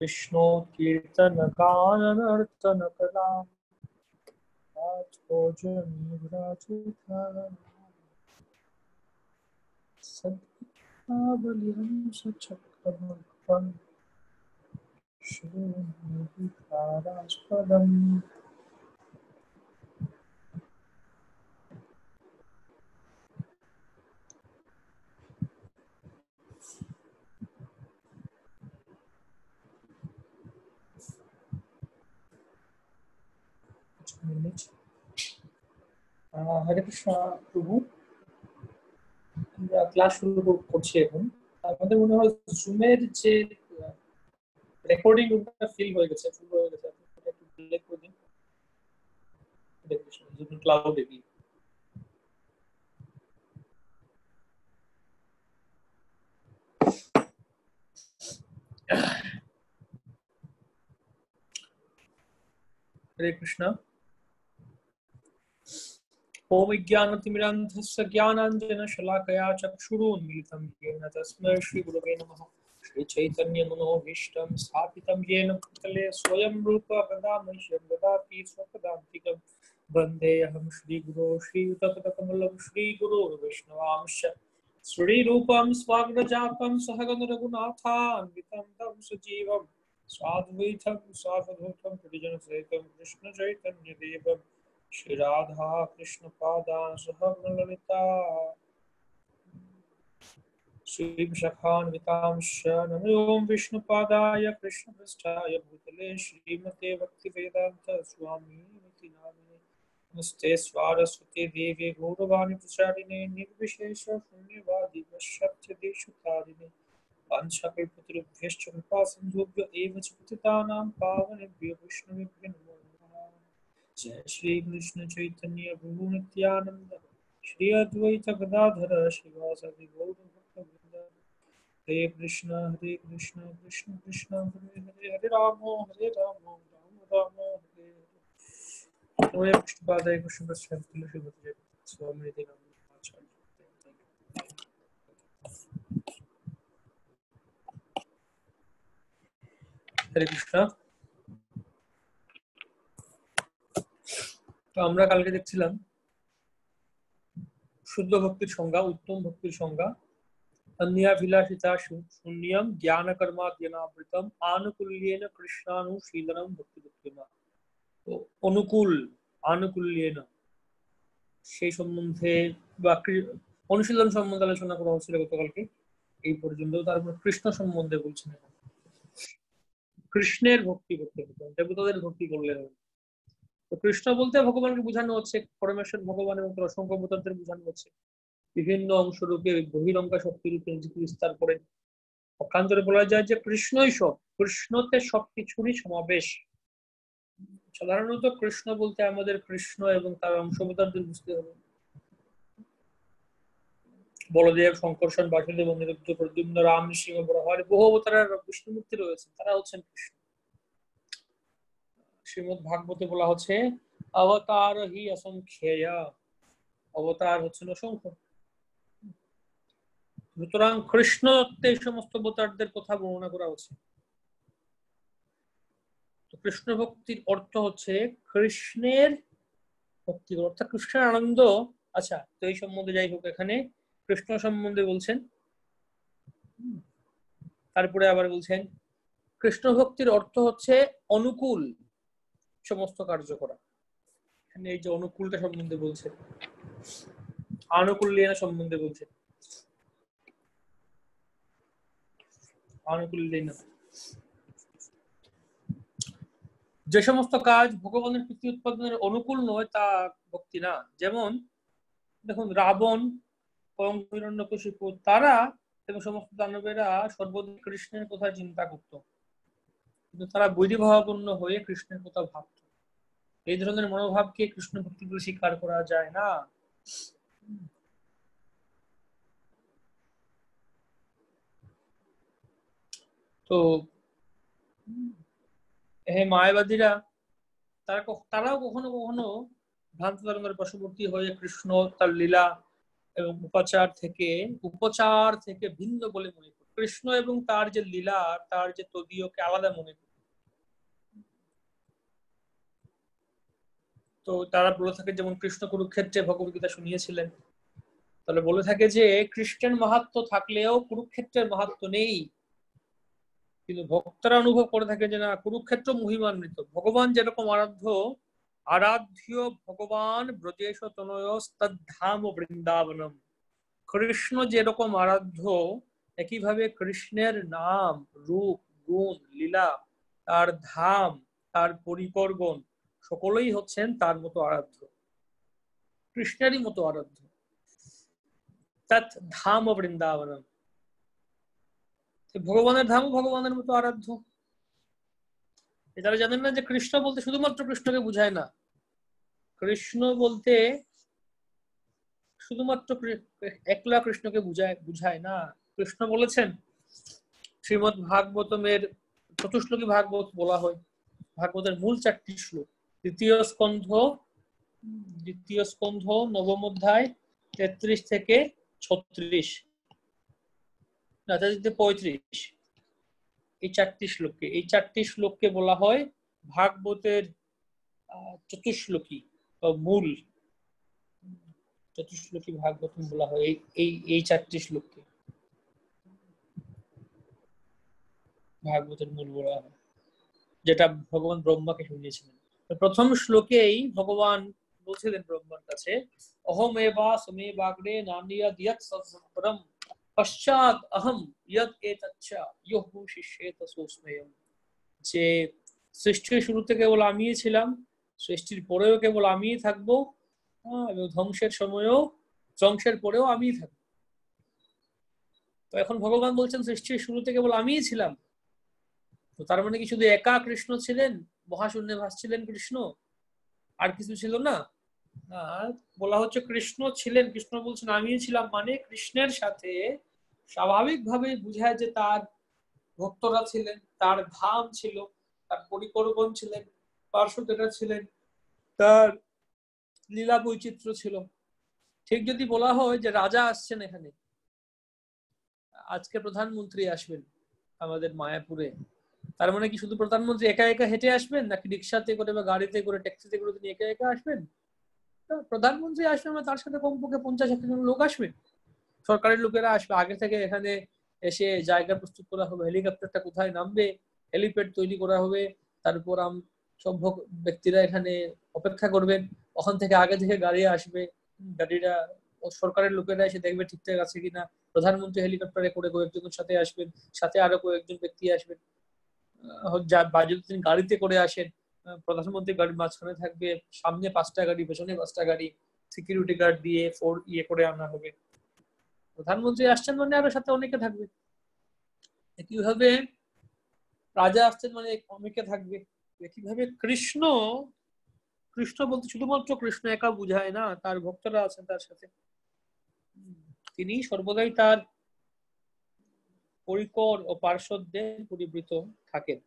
विष्णु कीर्तन गान नर्तन कला भोजनी विराजिता सद्भावलिहं सचक्रमं श्रीनिधिकारास्पदम्। হরে কৃষ্ণ প্রভু, আমরা ক্লাস শুরু করছি এখন। আমাদের মনে হয় জুমের যে রেকর্ডিং রুমটা ফিল হয়ে গেছে, ফুল হয়ে গেছে, এটা একটু ডিলিট করে দিন। হরে কৃষ্ণ, জুম ক্লাউডে কি हरे कृष्ण। ओम ज्ञानतिमिरान्धस्य ज्ञानाञ्जनशलाकया चक्षुरुन्मीलितं येन तस्मै श्रीगुरवे नमः। श्रीचैतन्यमनोभीष्टं स्थापितं येन भूतले स्वयं रूप कदा मह्यं ददाति स्वपदान्तिकं। वन्देऽहं श्रीगुरो श्रीयुतपदकमलं श्रीगुरोर्वैष्णवांश्च श्रीरूपं स्वाग्रजातं सहगण रघुनाथान्वितं तं सजीवं साद्वैतं सावधूतं परिजनसहितं कृष्णचैतन्यदेवं श्री राधा कृष्ण पादान सहगण ललिता श्री विशाखान्वितांश्च नमो विष्णुपादाय कृष्णपृष्ठाय भूतले श्रीमते भक्तिवेदान्त स्वामिनिति नामिने। नमस्ते सरस्वती देवी गौरवाणी प्रचारिणे निर्विशेष शून्यवादी पश्चात्यदेशतारिणे। वाञ्छाकल्पतरुभ्यश्च कृपा सिन्धुभ्य एव च पतितानां पावनेभ्यो वैष्णवेभ्यो नमो नमः। जय श्री कृष्ण चैतन्य प्रभु नित्यानंद श्री अद्वैत गदाधर श्रीवासदि गौर भक्तवृंद। हरे कृष्ण कृष्ण कृष्ण हरे हरे, हरे राम राम राम हरे हरे। ओम कृष्णपादाय कृष्णपृष्ठाय तुलसीपतये स्वामिनिति नामिने आचार्य। हरे कृष्ण। তো আমরা কালকে দেখছিলাম শুদ্ধ ভক্তির সংজ্ঞা, উত্তম ভক্তির সংজ্ঞা। अन्याभिलाषिता शून्यम ज्ञान कर्माद्यनावृतम आनुकूल्येन कृष्णानुशीलनम भक्तिदुक्तिमा। তো অনুকূল আনুকূল্যেন সেই সম্বন্ধে বা অনুশীলন সম্বন্ধে আলোচনা করা হচ্ছিল গতকালকে এই পর্যন্ত। তারপর কৃষ্ণ সম্বন্ধে বলছেন, কৃষ্ণের ভক্তি করতে হবে, দেবতাদের ভক্তি করলে হবে। তো কৃষ্ণ বলতে ভগবানকে বোঝানো হচ্ছে, পরমেশ্বর ভগবান এবং অসংখ্য অবতারদের বোঝানো হচ্ছে। বিভিন্ন অংশরূপে বহিরঙ্গা শক্তি রূপে নিজেকে বিস্তার করে। পক্ষান্তরে বলা যায় যে কৃষ্ণই সব, কৃষ্ণতে সবকিছুরই সমাবেশ। সাধারণত কৃষ্ণ বলতে আমাদের কৃষ্ণ এবং তার অংশবতারদের বুঝতে হবে। বলদেব, শঙ্কর্ষণ, বাসুদেব, অনিরুদ্ধ, প্রদ্যুম্ন, রাম, নৃসিংহ, বরাহরি বহু অবতারের বিষ্ণুমূর্তি রয়েছে, তারা হচ্ছেন কৃষ্ণ। শ্রীমদ্ ভাগবতে বলা হচ্ছে অবতার হি অসংখ্যেয়, অবতার হচ্ছেন অসংখ্য। সুতরাং কৃষ্ণত্বে এই সমস্ত অবতারদের কথা বর্ণনা করা হচ্ছে। কৃষ্ণ ভক্তির অর্থ হচ্ছে কৃষ্ণের ভক্তি, অর্থাৎ কৃষ্ণের আনন্দ। আচ্ছা, তো এই সম্বন্ধে যাই হোক, এখানে কৃষ্ণ সম্বন্ধে বলছেন। তারপরে আবার বলছেন কৃষ্ণ ভক্তির অর্থ হচ্ছে অনুকূল সমস্ত কার্য করা। এখানে এই যে অনুকূলতা সম্বন্ধে বলছে, আনুকূল্যেন সম্বন্ধে বলছে, আনুকূল্যেন যে সমস্ত কাজ ভগবানের প্রীতি উৎপাদনের অনুকূল নয় তা ভক্তি না। যেমন দেখুন, রাবণ, হিরণ্যকশিপু, তারা এবং সমস্ত দানবেরা সর্বদা কৃষ্ণের কথা চিন্তা করত, কিন্তু তারা বৈরীভাবাপন্ন হয়ে কৃষ্ণের কথা ভাবত। এই ধরনের মনোভাবকে কৃষ্ণ ভক্তি বলে স্বীকার করা যায় না। তো মায়াবাদীরা তারাও কখনো কখনো ভ্রান্ত ধারণার বশবর্তী হয়ে কৃষ্ণ তার লীলা এবং উপচার থেকে ভিন্ন বলে মনে করত। কৃষ্ণ এবং তার যে লীলা, তার যে তদীয়কে আলাদা মনে করে। তো তারা বলে থাকে, যেমন কৃষ্ণ কুরুক্ষেত্রে ভগবদ্গীতা শুনিয়েছিলেন, তাহলে বলে থাকে যে কৃষ্ণের মাহাত্ম্য থাকলেও কুরুক্ষেত্রের মাহাত্ম্য নেই। কিন্তু ভক্তরা অনুভব করে থাকে যে না, কুরুক্ষেত্র মহিমান্বিত, ভগবান যেরকম আরাধ্য, আরাধ্য ভগবান ব্রজেশ তনয়স্তদ্ধাম বৃন্দাবনম। কৃষ্ণ যেরকম আরাধ্য, একইভাবে কৃষ্ণের নাম, রূপ, গুণ, লীলা, তার ধাম, তার পরিকরগণ সকলেই হচ্ছেন তার মতো আরাধ্য, কৃষ্ণেরই মতো আরাধ্য। তৎ ধাম বৃন্দাবনম, ভগবানের ধাম ভগবানের মতো আরাধ্য। তারা জানেন না যে কৃষ্ণ বলতে শুধুমাত্র কৃষ্ণকে বুঝায় না, কৃষ্ণ বলতে শুধুমাত্র একলা কৃষ্ণকে বুঝায় না। কৃষ্ণ বলেছেন, শ্রীমদ ভাগবতমের চতুশ্লোকী ভাগবত বলা হয়, ভাগবতের মূল 4টি শ্লোক, দ্বিতীয় স্কন্ধ নবম অধ্যায় 33 থেকে 36, 35, এই 4টি শ্লোককে বলা হয় ভাগবতের চতুশ্লোকী মূল চতুশ্লোকী ভাগবত বলা হয়। এই 4টি শ্লোককে ভাগবতের মূল বলা হয়, যেটা ভগবান ব্রহ্মাকে শুনিয়েছিলেন। প্রথম শ্লোকেই ভগবান বলছিলেন ব্রহ্মার কাছে, অহম এবা সমে বাগ্রে নানিয়াদ ইয়ৎ সৎপরম পশ্চাৎ অহম ইয়ৎ এতচ্ছা ইয়ঃ শিষ্যেত সোস্ময়ম। যে সৃষ্টির শুরুতে কেবল আমিই ছিলাম, সৃষ্টির পরেও কেবল আমিই থাকবো, এবং ধ্বংসের পরেও আমিই থাকবো। তো এখন ভগবান বলছেন সৃষ্টির শুরুতে কেবল আমিই ছিলাম, তো তার মানে কি শুধু একা কৃষ্ণ ছিলেন, মহাশূন্যে ভাসছিলেন কৃষ্ণ, আর কিছু ছিল না? বলা হচ্ছে কৃষ্ণ ছিলেন, কৃষ্ণ বলছেন আমিই ছিলাম, মানে কৃষ্ণের সাথে স্বাভাবিকভাবে বুঝায় যে তার ভক্তরা ছিলেন, তার ধাম ছিল, তার পরিকরগণ ছিলেন, পার্শ্বদেরা ছিলেন, তার লীলা বৈচিত্র্য ছিল। ঠিক যদি বলা হয় যে রাজা আসছেন এখানে, আজকে প্রধানমন্ত্রী আসবেন আমাদের মায়াপুরে, তার মানে কি শুধু প্রধানমন্ত্রী একা একা হেঁটে আসবেন, নাকি রিক্সাতে করে বা গাড়িতে করে ট্যাক্সিতে করে তিনি একা একা আসবেন? প্রধানমন্ত্রী আসবেন মানে তার সাথে কমপক্ষে 50-60 জন লোক আসবে, সরকারের লোকেরা আসবে। আগে থেকে এখানে এসে জায়গা প্রস্তুত করা হবে, হেলিকপ্টারটা কোথায় নামবে, হেলিপ্যাড তৈরি করা হবে, তারপর সব ব্যক্তিরা এখানে অপেক্ষা করবেন, ওখান থেকে আগে থেকে গাড়ি আসবে, গাড়িটা সরকারের লোকেরা এসে দেখবে ঠিকঠাক আছে কিনা। প্রধানমন্ত্রী হেলিকপ্টারে করে কয়েকজনের সাথে আসবেন, সাথে আরো কয়েকজন ব্যক্তি আসবেন, বা যদি তিনি গাড়িতে করে আসেন, প্রধানমন্ত্রী গাড়ির মাঝখানে থাকবে, সামনে 5টা গাড়ি, পেছনে 5টা গাড়ি, সিকিউরিটি গার্ড দিয়ে করে আনা হবে। প্রধানমন্ত্রী আসছেন মানে আরো সাথে অনেকে থাকবে, কিভাবে রাজা আসছেন মানে অনেকে থাকবে। কিভাবে কৃষ্ণ বলতে শুধুমাত্র কৃষ্ণ একা বুঝায় না, তার ভক্তরা আছেন তার সাথে, তিনি সর্বদাই তার পরিকর ও পার্শ্বদের পরিবৃত থাকেন।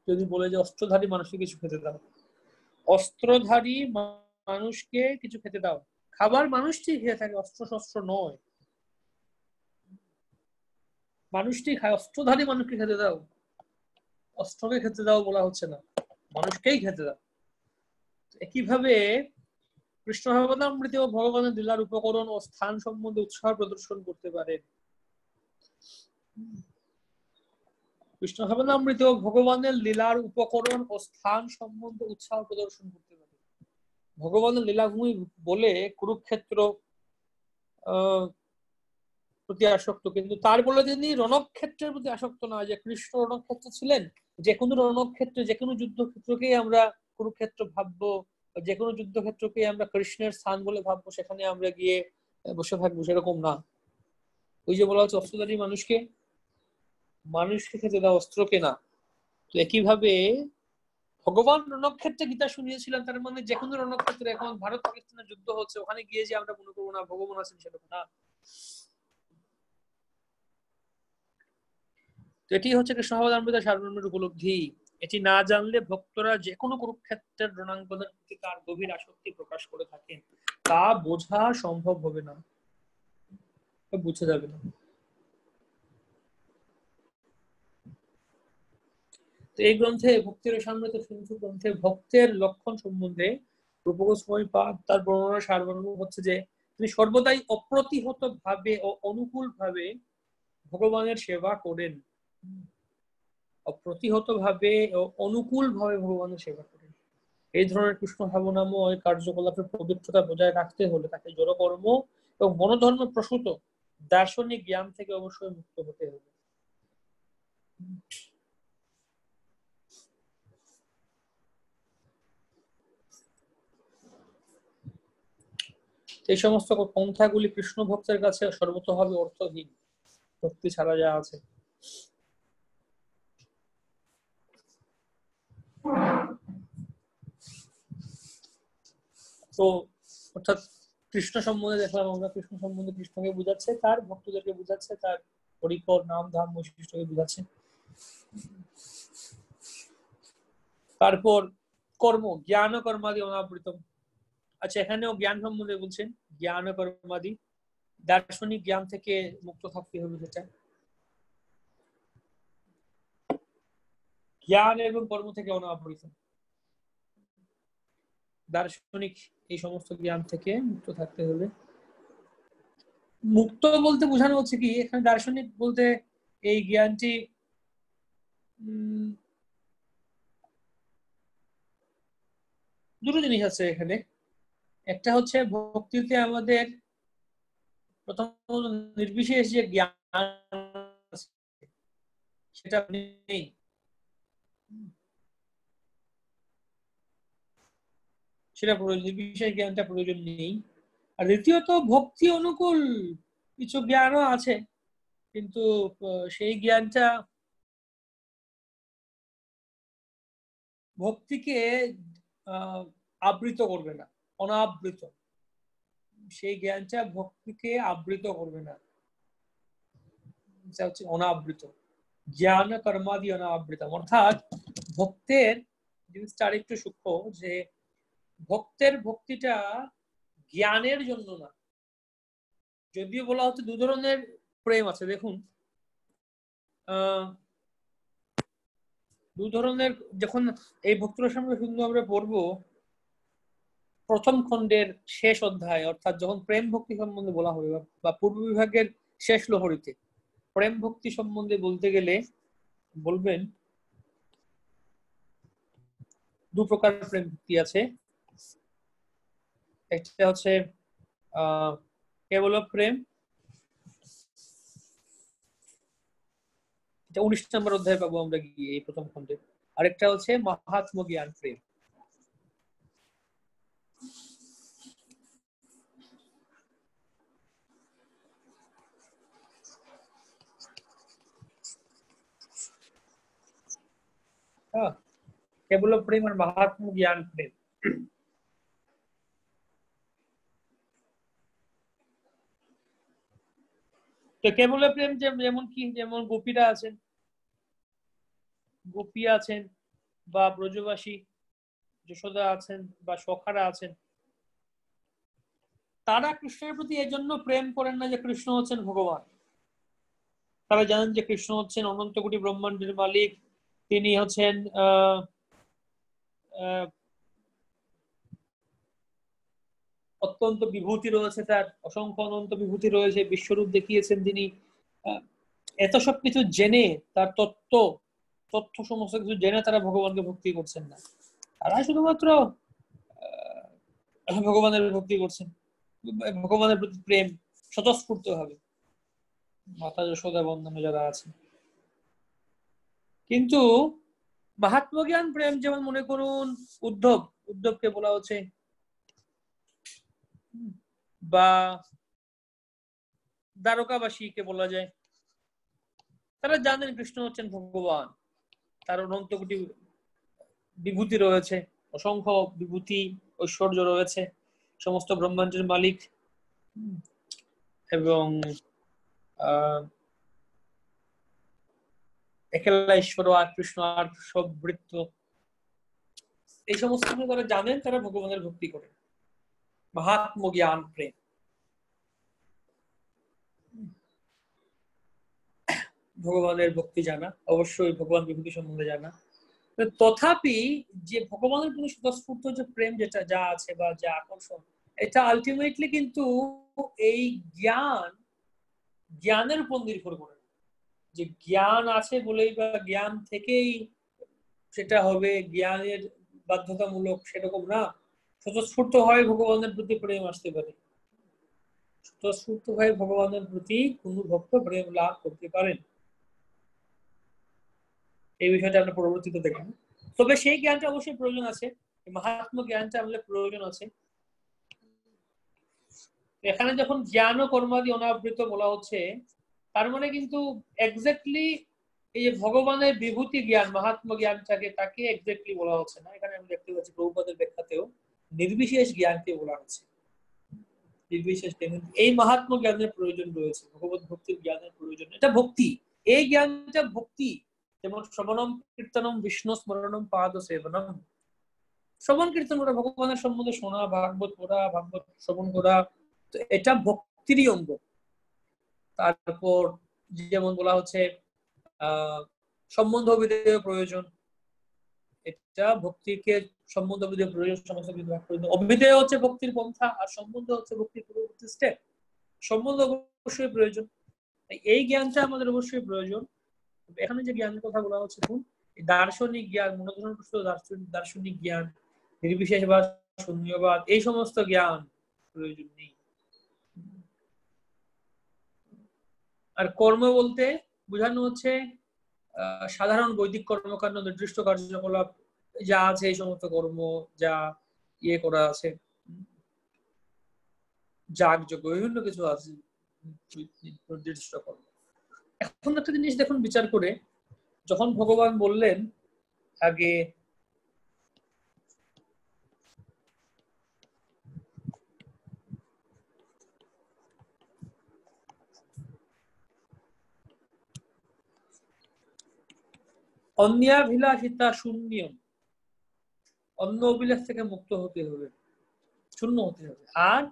যদি বলে যে অস্ত্রধারী মানুষকে কিছু খেতে দাও, অস্ত্রধারী মানুষকে কিছু খেতে দাও, খাবার মানুষটি খেয়ে থাকে, অস্ত্র শস্ত্র নয়, মানুষটি খায়। অস্ত্রধারী মানুষকে খেতে দাও, অস্ত্রকে খেতে দাও বলা হচ্ছে না, মানুষকেই খেতে দাও। একইভাবে কৃষ্ণ ভাবনামৃত ও ভগবানের লীলার উপকরণ ও স্থান সম্বন্ধে উৎসাহ প্রদর্শন করতে পারেন। কৃষ্ণ ভাবনামৃত ও ভগবানের লীলার উপকরণ ও স্থান সম্বন্ধে উৎসাহ প্রদর্শন করতে পারেন। ভগবানের লীলাভূমি বলে কুরুক্ষেত্র প্রতি আসক্ত, কিন্তু তার বলে তিনি রণক্ষেত্রের প্রতি আসক্ত না, যে কৃষ্ণ রণক্ষেত্র ছিলেন, যে কোনো রণক্ষেত্রে, যে কোনো যুদ্ধক্ষেত্রকেই আমরা কুরুক্ষেত্র ভাববো, যে কোনো যুদ্ধক্ষেত্রকে আমরা কৃষ্ণের স্থান বলে ভাববো, সেখানে আমরা গিয়ে বসে থাকবো, সেরকম না। ওই যে বলা হচ্ছে অস্ত্রধারী মানুষকে খেতে দাও, অস্ত্রকে না। তো একইভাবে ভগবান রণক্ষেত্রে গীতা শুনিয়েছিলেন, তার মানে যে কোনো রণক্ষেত্রে, এখন ভারত পাকিস্তানের যুদ্ধ হচ্ছে, ওখানে গিয়ে যে আমরা মনে করবো না ভগবান আছেন, সেরকম না। তো এটি হচ্ছে কৃষ্ণ ভাবনামৃতের সার্বজনীন উপলব্ধি। এটি না জানলে ভক্তরা যে কোনো কুরুক্ষেত্রের রণাঙ্গনের প্রতি তার গভীর আসক্তি প্রকাশ করে থাকেন, তা বোঝা সম্ভব হবে না, বুঝে যাবে না। তো এই গ্রন্থে ভক্তির সামনে তো সিন্ধু গ্রন্থে ভক্তের লক্ষণ সম্বন্ধে রূপক গোস্বামী পাদ তার বর্ণনা সারমর্ম হচ্ছে যে তিনি সর্বদাই অপ্রতিহত ভাবে ও অনুকূল ভাবে ভগবানের সেবা করেন, অপ্রতিহত ভাবে ও অনুকূল ভাবে ভগবানের সেবা করেন। এই ধরনের কৃষ্ণ ভাবনাময় কার্যকলাপের পবিত্রতা বজায় রাখতে হলে তাকে জড়কর্ম এবং মনোধর্ম প্রসূত দার্শনিক জ্ঞান থেকে অবশ্যই মুক্ত হতে হবে। এই সমস্ত পন্থাগুলি কৃষ্ণ ভক্তের কাছে সর্বতভাবে অর্থহীন, ভক্তি ছাড়া যা আছে। তো অর্থাৎ কৃষ্ণ সম্বন্ধে দেখলাম আমরা, কৃষ্ণ সম্বন্ধে কৃষ্ণকে বুঝাচ্ছে, তার ভক্তদেরকে বুঝাচ্ছে, তার হরিকর নাম ধাম বৈশিষ্ট্যকে বুঝাচ্ছে। তারপর কর্ম, জ্ঞান কর্মাদি অনাবৃতম। আচ্ছা, এখানেও জ্ঞান সম্বন্ধে বলছেন, জ্ঞান কর্মাদি দার্শনিক জ্ঞান থেকে মুক্ত থাকতে হবে, যেটা জ্ঞান এবং কর্ম থেকে অনাবৃত, দার্শনিক এই সমস্ত জ্ঞান থেকে মুক্ত থাকতে হবে। মুক্ত বলতে বোঝানো হচ্ছে কি, এখানে দার্শনিক বলতে এই জ্ঞানটি দুটো জিনিস আছে এখানে। একটা হচ্ছে ভক্তিতে আমাদের প্রথমত নির্বিশেষ যে জ্ঞান সেটা নেই, সেটা নির্বিশেষ জ্ঞানটা প্রয়োজন নেই। আর দ্বিতীয়ত ভক্তি অনুকূল কিছু জ্ঞানও আছে, কিন্তু সেই জ্ঞানটা ভক্তিকে আবৃত করবে না, অনাবৃত, সেই জ্ঞানটা ভক্তিকে আবৃত করবে না, এটা হচ্ছে অনাবৃত। জ্ঞান কর্মাদি অনাবৃত, অর্থাৎ ভক্তের জিনিসটা আরেকটু সূক্ষ্ম, যে ভক্তের ভক্তিটা জ্ঞানের জন্য না। যদিও বলা হচ্ছে দু ধরনের প্রেম আছে, দেখুন দু ধরনের, যখন এই ভক্তের সামনে সুন্দর আমরা পড়বো প্রথম খণ্ডের শেষ অধ্যায়, অর্থাৎ যখন প্রেম ভক্তি সম্বন্ধে বলা হবে বা পূর্ব বিভাগের শেষ লহরীতে প্রেম ভক্তি সম্বন্ধে বলতে গেলে বলবেন দু প্রকার প্রেম ভক্তি আছে। একটা হচ্ছে কেবল প্রেম, এটা 19 নম্বর অধ্যায় পাবো আমরা গিয়ে এই প্রথম খণ্ডে। আরেকটা হচ্ছে মাহাত্ম জ্ঞান প্রেম। হ্যাঁ, কেবল প্রেম আর মাহাত্ম জ্ঞান প্রেম। তো কেবল প্রেম যেমন কি, যেমন গোপীরা আছেন, গোপী আছেন বা ব্রজবাসী যশোদা আছেন বা সখারা আছেন, তারা কৃষ্ণের প্রতি এজন্য প্রেম করেন না যে কৃষ্ণ হচ্ছেন ভগবান। তারা জানেন যে কৃষ্ণ হচ্ছেন অনন্ত কোটি ব্রহ্মাণ্ডের মালিক, তিনি হচ্ছেন অত্যন্ত বিভূতি রয়েছে, তার অসংখ্য অনন্ত বিভূতি রয়েছে, বিশ্বরূপ দেখিয়েছেন তিনি। এত সব কিছু জেনে, তার তথ্য সমস্ত কিছু জেনে তারা ভগবানকে ভক্তি করছেন না, তারা শুধুমাত্র ভগবানের ভক্তি করছেন, ভগবানের প্রতি প্রেম স্বতঃস্ফূর্ত হবে, মাতা যশোদা বন্দনা যারা আছে। কিন্তু মাহাত্ম জ্ঞান প্রেম যেমন মনে করুন উদ্ধবকে বলা হচ্ছে, বা দ্বারকাবাসীকে বলা যায়, তারা জানেন কৃষ্ণ হচ্ছেন ভগবান, তার অনন্ত কোটি বিভূতি রয়েছে, অসংখ্য বিভূতি ঐশ্বর্য রয়েছে, সমস্ত ব্রহ্মাণ্ডের মালিক, এবং একলা ঈশ্বর আর কৃষ্ণ আর সব বৃত্ত, এই সমস্ত তারা জানেন, তারা ভগবানের ভক্তি করে। মাহাত্ম জ্ঞান প্রেম, ভগবানের ভক্তি জানা, অবশ্যই ভগবান বিভূতি সম্বন্ধে জানা, তথাপি যে ভগবানের প্রতি স্বতঃস্ফূর্ত যে প্রেম যেটা যা আছে বা যা আকর্ষণ, এটা আলটিমেটলি কিন্তু এই জ্ঞানের উপর নির্ভর করে। যে জ্ঞান আছে বলেই বা জ্ঞান থেকেই সেটা হবে জ্ঞানের বাধ্যতামূলক, সেরকম না। স্বতঃস্ফূর্ত হয় ভগবানের প্রতি প্রেম আসতে পারে, স্বতঃস্ফূর্ত হয় ভগবানের প্রতি কোন ভক্ত প্রেম লাভ করতে পারেন। এই বিষয়টা আমরা পরবর্তীতে দেখব। তবে সেই জ্ঞানটা অবশ্যই প্রয়োজন আছে, মাহাত্ম্য জ্ঞানটা আমাদের প্রয়োজন আছে। এখানে যখন জ্ঞান ও কর্মাদি অনাবৃত বলা হচ্ছে, তার মানে কিন্তু এক্স্যাক্টলি এই যে ভগবানের বিভূতি জ্ঞান মাহাত্ম্য জ্ঞানটাকে তাকে এক্স্যাক্টলি বলা হচ্ছে না। এখানে আমি দেখতে পাচ্ছি প্রভুপাদের ব্যাখ্যাতেও নির্বিশেষ জ্ঞানকে বলা হচ্ছে। নির্বিশেষ জ্ঞান, এই মাহাত্ম্য জ্ঞানের প্রয়োজন রয়েছে, ভগবত ভক্তির জ্ঞানের প্রয়োজন। এটা ভক্তি, এই জ্ঞানটা ভক্তি। যেমন শ্রবণম কীর্তনম বিষ্ণু স্মরণম পাদ সেবনম, শ্রবণ কীর্তন করা, ভগবানের সম্বন্ধে শোনা, ভাগবত পড়া, ভাগবত শ্রবণ করা, তো এটা ভক্তিরই অঙ্গ। তারপর যেমন বলা হচ্ছে সম্বন্ধ বিধেয় প্রয়োজন, এটা ভক্তিকে সম্বন্ধ বিধেয় প্রয়োজন, সমস্ত প্রয়োজন। অভিধেয় হচ্ছে ভক্তির পন্থা, আর সম্বন্ধ হচ্ছে ভক্তির পূর্ববর্তী স্টেপ। সম্বন্ধ অবশ্যই প্রয়োজন, এই জ্ঞানটা আমাদের অবশ্যই প্রয়োজন। এখানে যে জ্ঞানের কথা বলা হচ্ছে দার্শনিক জ্ঞান, মনোধর্ম দার্শনিক জ্ঞান, নির্বিশেষবাদ, শূন্যবাদ, এই সমস্ত জ্ঞান প্রয়োজন নেই। আর কর্ম বলতে বোঝানো হচ্ছে সাধারণ বৈদিক কর্মকাণ্ড, নির্দিষ্ট কার্যকলাপ যা আছে, এই সমস্ত কর্ম যা ইয়ে করা আছে, যাগযজ্ঞ, বিভিন্ন কিছু আছে নির্দিষ্ট কর্ম। এখন একটা জিনিস দেখুন বিচার করে, যখন ভগবান বললেন আগে অন্যাভিলাষিতা শূন্যম, অন্য অভিলাষ থেকে মুক্ত হতে হবে, শূন্য হতে হবে। আর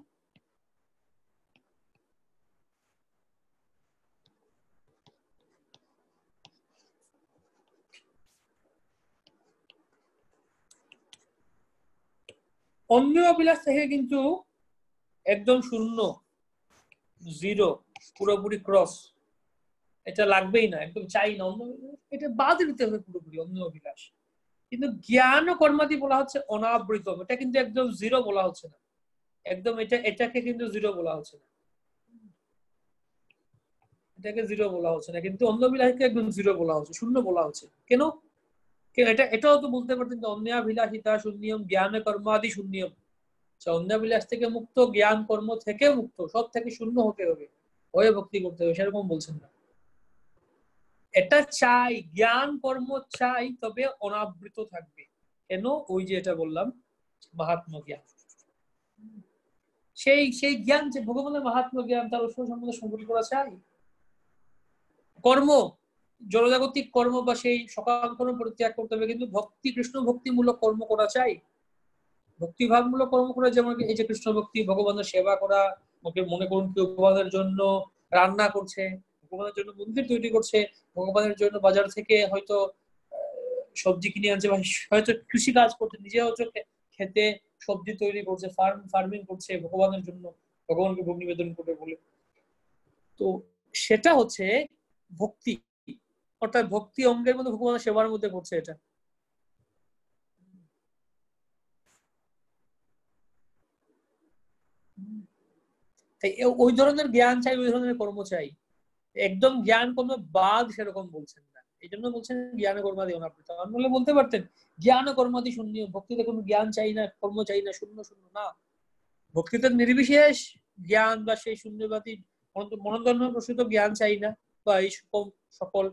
অন্য অভিলাষ থেকে কিন্তু একদম শূন্য, জিরো, পুরোপুরি ক্রস, এটা লাগবেই না, একদম চাই না, অন্য এটা বাদ দিতে হবে পুরোপুরি অন্য অভিলাষ। কিন্তু জ্ঞান ও কর্মাদি বলা হচ্ছে অনাবৃত, এটা কিন্তু একদম জিরো বলা হচ্ছে না, একদম এটাকে কিন্তু জিরো বলা হচ্ছে না, এটাকে জিরো বলা হচ্ছে না, কিন্তু অন্য অভিলাষকে একদম জিরো বলা হচ্ছে, শূন্য বলা হচ্ছে। কেন? এটাও তো বলতে পারতেন যে অন্যাভিলাষিতা শূন্যম জ্ঞান কর্মাদি শূন্যম, অন্যাভিলাষ থেকে মুক্ত, জ্ঞান কর্ম থেকে মুক্ত, সব থেকে শূন্য হতে হবে, হয়ে ভক্তি করতে হবে, সেরকম বলছেন না। এটা চাই, জ্ঞান কর্ম চাই, তবে অনাবৃত থাকবে। কেন? ওই যে এটা বললাম, মাহাত্ম্য জ্ঞান, সেই সেই জ্ঞান, যে ভগবানের মাহাত্ম্য জ্ঞান, তার ঐশ্বর্য সম্বন্ধে সম্পর্ক করা চাই। কর্ম, জড়জাগতিক কর্ম বা সেই সকাল কর্ম পরিত্যাগ করতে হবে, কিন্তু ভক্তি, কৃষ্ণ ভক্তিমূলক কর্ম করা চাই, ভক্তিভাবমূলক কর্ম করা। যেমন এই যে কৃষ্ণ ভক্তি, ভগবানের সেবা করা, ওকে মনে করুন কেউ ভগবানের জন্য রান্না করছে, ভগবানের জন্য মন্দির তৈরি করছে, ভগবানের জন্য বাজার থেকে হয়তো সবজি কিনে আনছে, বা হয়তো কৃষি কাজ করছে, নিজে হয়তো খেতে সবজি তৈরি করছে, ফার্মিং করছে ভগবানের জন্য, ভগবানকে ভোগ নিবেদন করবে বলে, তো সেটা হচ্ছে ভক্তি। অর্থাৎ ভক্তি অঙ্গের মধ্যে ভগবানের সেবার মধ্যে পড়ছে এটা। তাই ওই ধরনের জ্ঞান চাই, ওই ধরনের কর্ম চাই, একদম জ্ঞান কর্ম বাদ সেরকম বলছেন না। এই জন্য বলছেন জ্ঞান কর্মাদি অনাবৃত। আমি বলে বলতে পারতেন জ্ঞান কর্মাদি শূন্য, ভক্তিতে কোনো জ্ঞান চাই না, কর্ম চাই না, শূন্য শূন্য না। ভক্তিতে নির্বিশেষ জ্ঞান বা সেই শূন্যবাদী মনোধর্ম প্রসূত জ্ঞান চাই না, বা এই সকল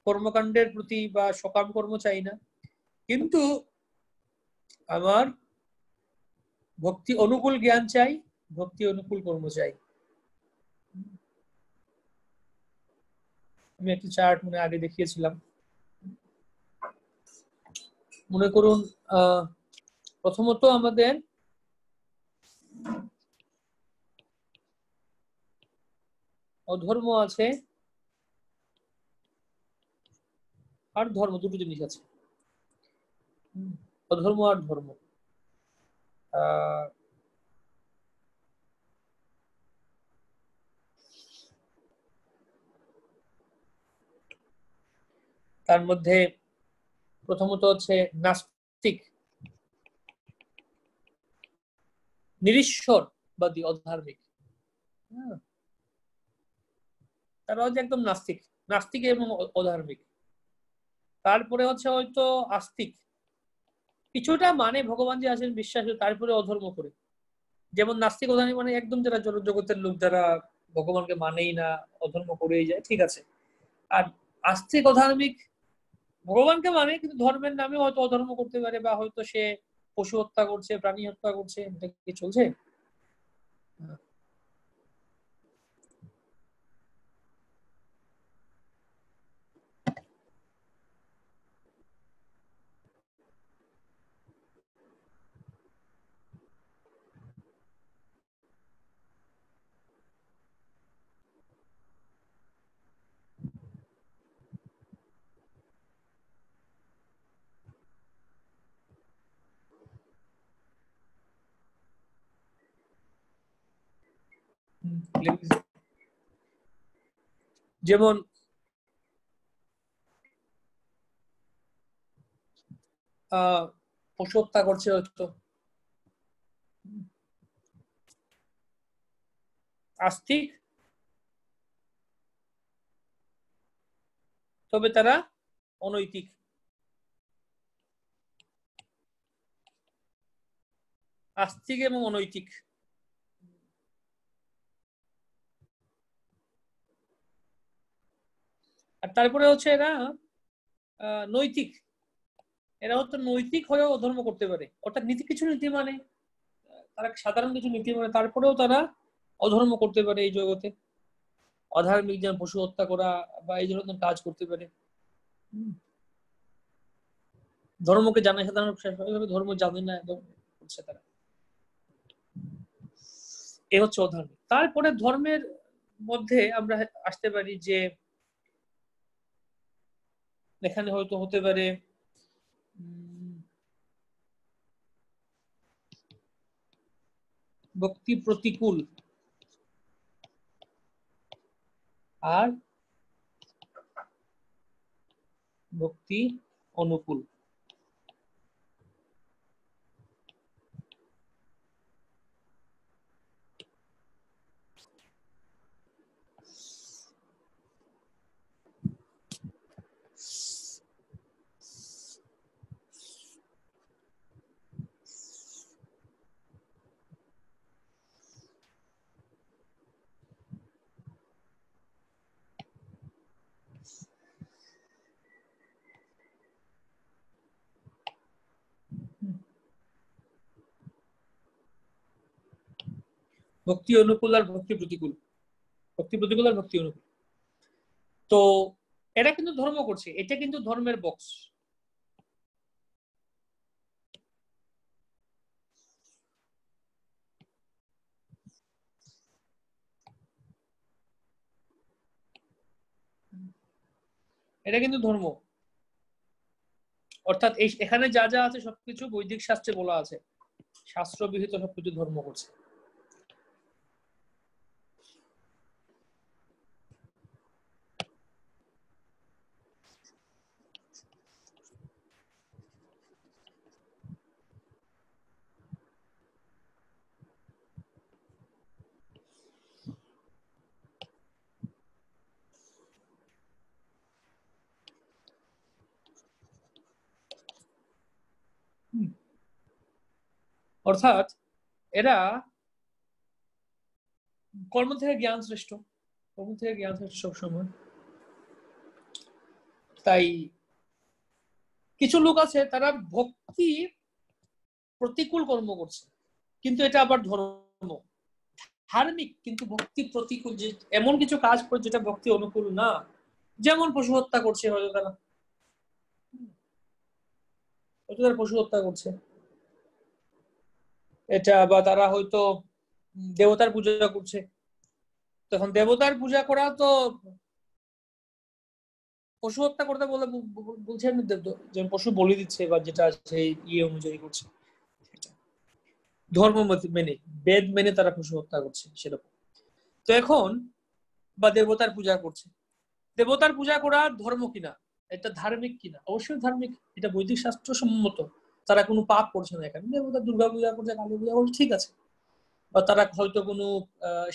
কর্মকাণ্ডের প্রতি বা সকাম কর্ম চাই না, কিন্তু আমার ভক্তি অনুকূল জ্ঞান চাই, ভক্তি অনুকূল কর্ম চাই। আমি একটা চার্ট আগে দেখিয়েছিলাম। মনে করুন প্রথমত আমাদের অধর্ম আছে আর ধর্ম, দুটো জিনিস আছে। অধর্ম আর ধর্ম। তার মধ্যে প্রথমত হচ্ছে নাস্তিক, নিরীশ্বরবাদী, অধার্মিক। তারা হচ্ছে একদম নাস্তিক, নাস্তিক এবং অধার্মিক। তারপরে হচ্ছে হয়তো আস্তিক, কিছুটা মানে ভগবান যে আছেন বিশ্বাস, তারপরে অধর্ম করে। যেমন নাস্তিক অধার্মিক মানে একদম যারা জগতের লোক, যারা ভগবানকে মানেই না, অধর্ম করেই যায়, ঠিক আছে। আর আস্তিক অধার্মিক ভগবানকে মানে কিন্তু ধর্মের নামে হয়তো অধর্ম করতে পারে, বা হয়তো সে পশু হত্যা করছে, প্রাণী হত্যা করছে, এটা কি চলছে? যেমন পশু হত্যা করছে হয়তো, আস্তিক, তবে তারা অনৈতিক। আস্তিক এবং অনৈতিক। আর তারপরে হচ্ছে এরা নৈতিক, এরা হয়তো নৈতিক হয়েও অধর্ম করতে পারে, অর্থাৎ কিছু নীতি মানে, তারা সাধারণ কিছু নীতি মানে, তারপরেও তারা অধর্ম করতে পারে এই জগতে। অধার্মিক, যেমন পশু হত্যা করা বা এই ধরনের কাজ করতে পারে। ধর্মকে জানে সাধারণ, ধর্ম জানে না, করছে তারা, এ হচ্ছে অধার্মিক। তারপরে ধর্মের মধ্যে আমরা আসতে পারি যে এখানে হয়তো হতে পারে ভক্তি প্রতিকূল আর ভক্তি অনুকূল। ভক্তি অনুকূল আর ভক্তি প্রতিকূল, ভক্তি প্রতিকূল আর ভক্তি অনুকূল। তো এরা কিন্তু ধর্ম করছে, এটা কিন্তু ধর্মের বক্স। এটা কিন্তু ধর্ম, অর্থাৎ এখানে যা যা আছে সবকিছু বৈদিক শাস্ত্রে বলা আছে, শাস্ত্রবিহিত সবকিছু ধর্ম করছে। অর্থাৎ এরা কর্ম থেকে জ্ঞান শ্রেষ্ঠ, কর্ম থেকে জ্ঞান শ্রেষ্ঠ সবসময়। তাই কিছু লোক আছে তারা ভক্তি প্রতিকূল কর্ম করছে, কিন্তু এটা আবার ধর্ম। ধার্মিক কিন্তু ভক্তি প্রতিকূল, যে এমন কিছু কাজ করে যেটা ভক্তি অনুকূল না, যেমন পশু হত্যা করছে, হয়তো তারা পশু হত্যা করছে এটা, বা তারা হয়তো দেবতার পূজা করছে। তখন দেবতার পূজা করা তো পশু হত্যা করতে বলে বলছেন যে পশু বলি দিচ্ছে বা যেটা সেই ইয়ে অনুযায়ী করছে, ধর্ম মেনে, বেদ মেনে তারা পশু হত্যা করছে সেরকম। তো এখন বা দেবতার পূজা করছে, দেবতার পূজা করা ধর্ম কিনা, এটা ধার্মিক কিনা? অবশ্যই ধার্মিক, এটা বৈদিক শাস্ত্র সম্মত। তারা কোনো পাপ করছে না এখানে, দেবতা দুর্গা পূজা করছে, কালী পূজা করছে, ঠিক আছে। বা তারা হয়তো কোনো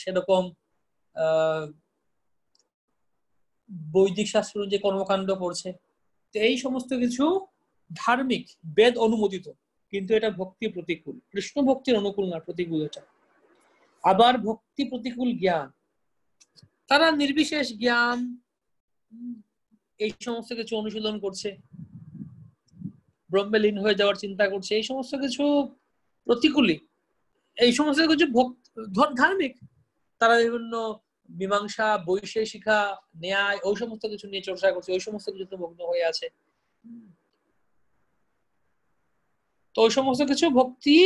সেরকম আহ বৈদিক শাস্ত্র যে কর্মকাণ্ড করছে, তো এই সমস্ত কিছু ধার্মিক, বেদ অনুমোদিত, কিন্তু এটা ভক্তি প্রতিকূল, কৃষ্ণ ভক্তির অনুকূল না, প্রতিকূল এটা। আবার ভক্তি প্রতিকূল জ্ঞান, তারা নির্বিশেষ জ্ঞান এই সমস্ত কিছু অনুশীলন করছে, ব্রহ্মে লীন হয়ে যাওয়ার চিন্তা করছে, এই সমস্ত কিছু প্রতিকূলই, এই সমস্ত কিছু ধার্মিক। তারা বিভিন্ন মীমাংসা, বৈশেষিকা, ন্যায়, ওই সমস্ত কিছু নিয়ে চর্চা করছে, ওই সমস্ত কিছু মগ্ন হয়ে আছে। তো ওই সমস্ত কিছু ভক্তি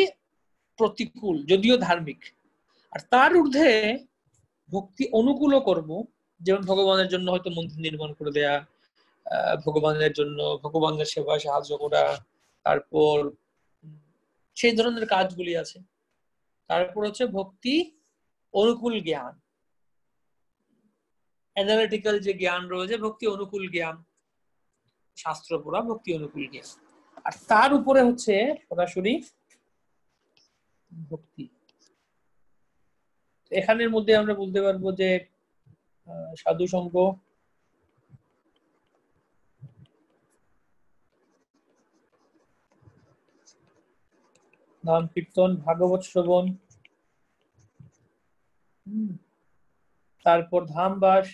প্রতিকূল, যদিও ধার্মিক। আর তার ঊর্ধ্বে ভক্তি অনুকূল কর্ম, যেমন ভগবানের জন্য হয়তো মন্দির নির্মাণ করে দেয়া, ভগবানের জন্য ভগবানের সেবায় সাহায্য করা, তারপর সেই ধরনের কাজগুলি আছে। তারপর হচ্ছে ভক্তি অনুকূল জ্ঞান, অ্যানালিটিক্যাল যে জ্ঞান রয়েছে, ভক্তি অনুকূল জ্ঞান, শাস্ত্র পড়া, ভক্তি অনুকূল জ্ঞান। আর তার উপরে হচ্ছে সরাসরি ভক্তি। এখানের মধ্যে আমরা বলতে পারবো যে সাধু সঙ্গ, নাম কীর্তন, ভাগবত শ্রবণ, তারপর ধামবাস,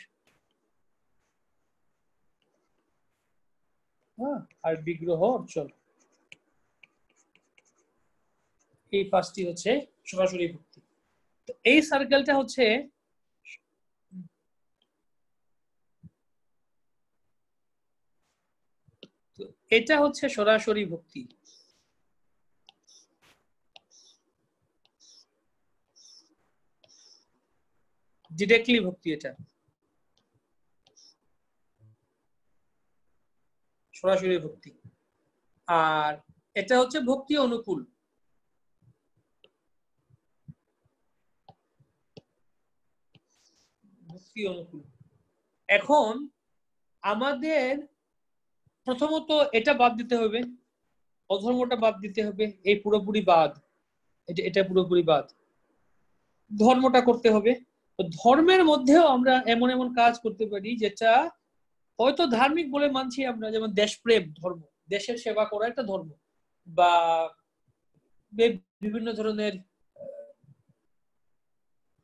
আর বিগ্রহ অর্চন, এই পাঁচটি হচ্ছে সরাসরি ভক্তি। তো এই সার্কেলটা হচ্ছে এটা হচ্ছে সরাসরি ভক্তি। ডিরেক্টলি ভক্তি, এটা সরাসরি ভক্তি। আর এটা হচ্ছে ভক্তি অনুকূল। ভক্তি অনুকূল। এখন আমাদের প্রথমত এটা বাদ দিতে হবে, অধর্মটা বাদ দিতে হবে, এই পুরোপুরি বাদ, এটা পুরোপুরি বাদ। ধর্মটা করতে হবে। তো ধর্মের মধ্যেও আমরা এমন এমন কাজ করতে পারি যেটা হয়তো ধার্মিক বলে মানছি আমরা, যেমন দেশপ্রেম ধর্ম, দেশের সেবা করা একটা ধর্ম, বা বিভিন্ন ধরনের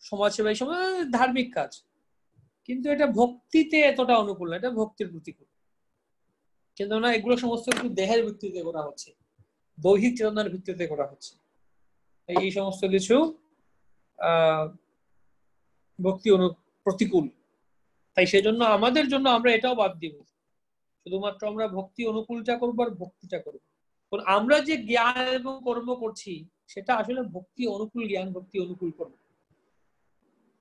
সমাজসেবা, এই সময় ধার্মিক কাজ, কিন্তু এটা ভক্তিতে এতটা অনুকূল না, এটা ভক্তির প্রতিকূল। কিন্তু না, এগুলো সমস্ত কিছু দেহের ভিত্তিতে করা হচ্ছে, দৈহিক চেতনার ভিত্তিতে করা হচ্ছে, এই সমস্ত কিছু ভক্তি প্রতিকূল। তাই সেজন্য আমাদের জন্য আমরা এটাও বাদ দিব, শুধুমাত্র আমরা ভক্তি অনুকূলটা করবো আর ভক্তিটা করবো। আমরা যে জ্ঞান এবং কর্ম করছি সেটা আসলে ভক্তি অনুকূল জ্ঞান, ভক্তি অনুকূল কর্ম।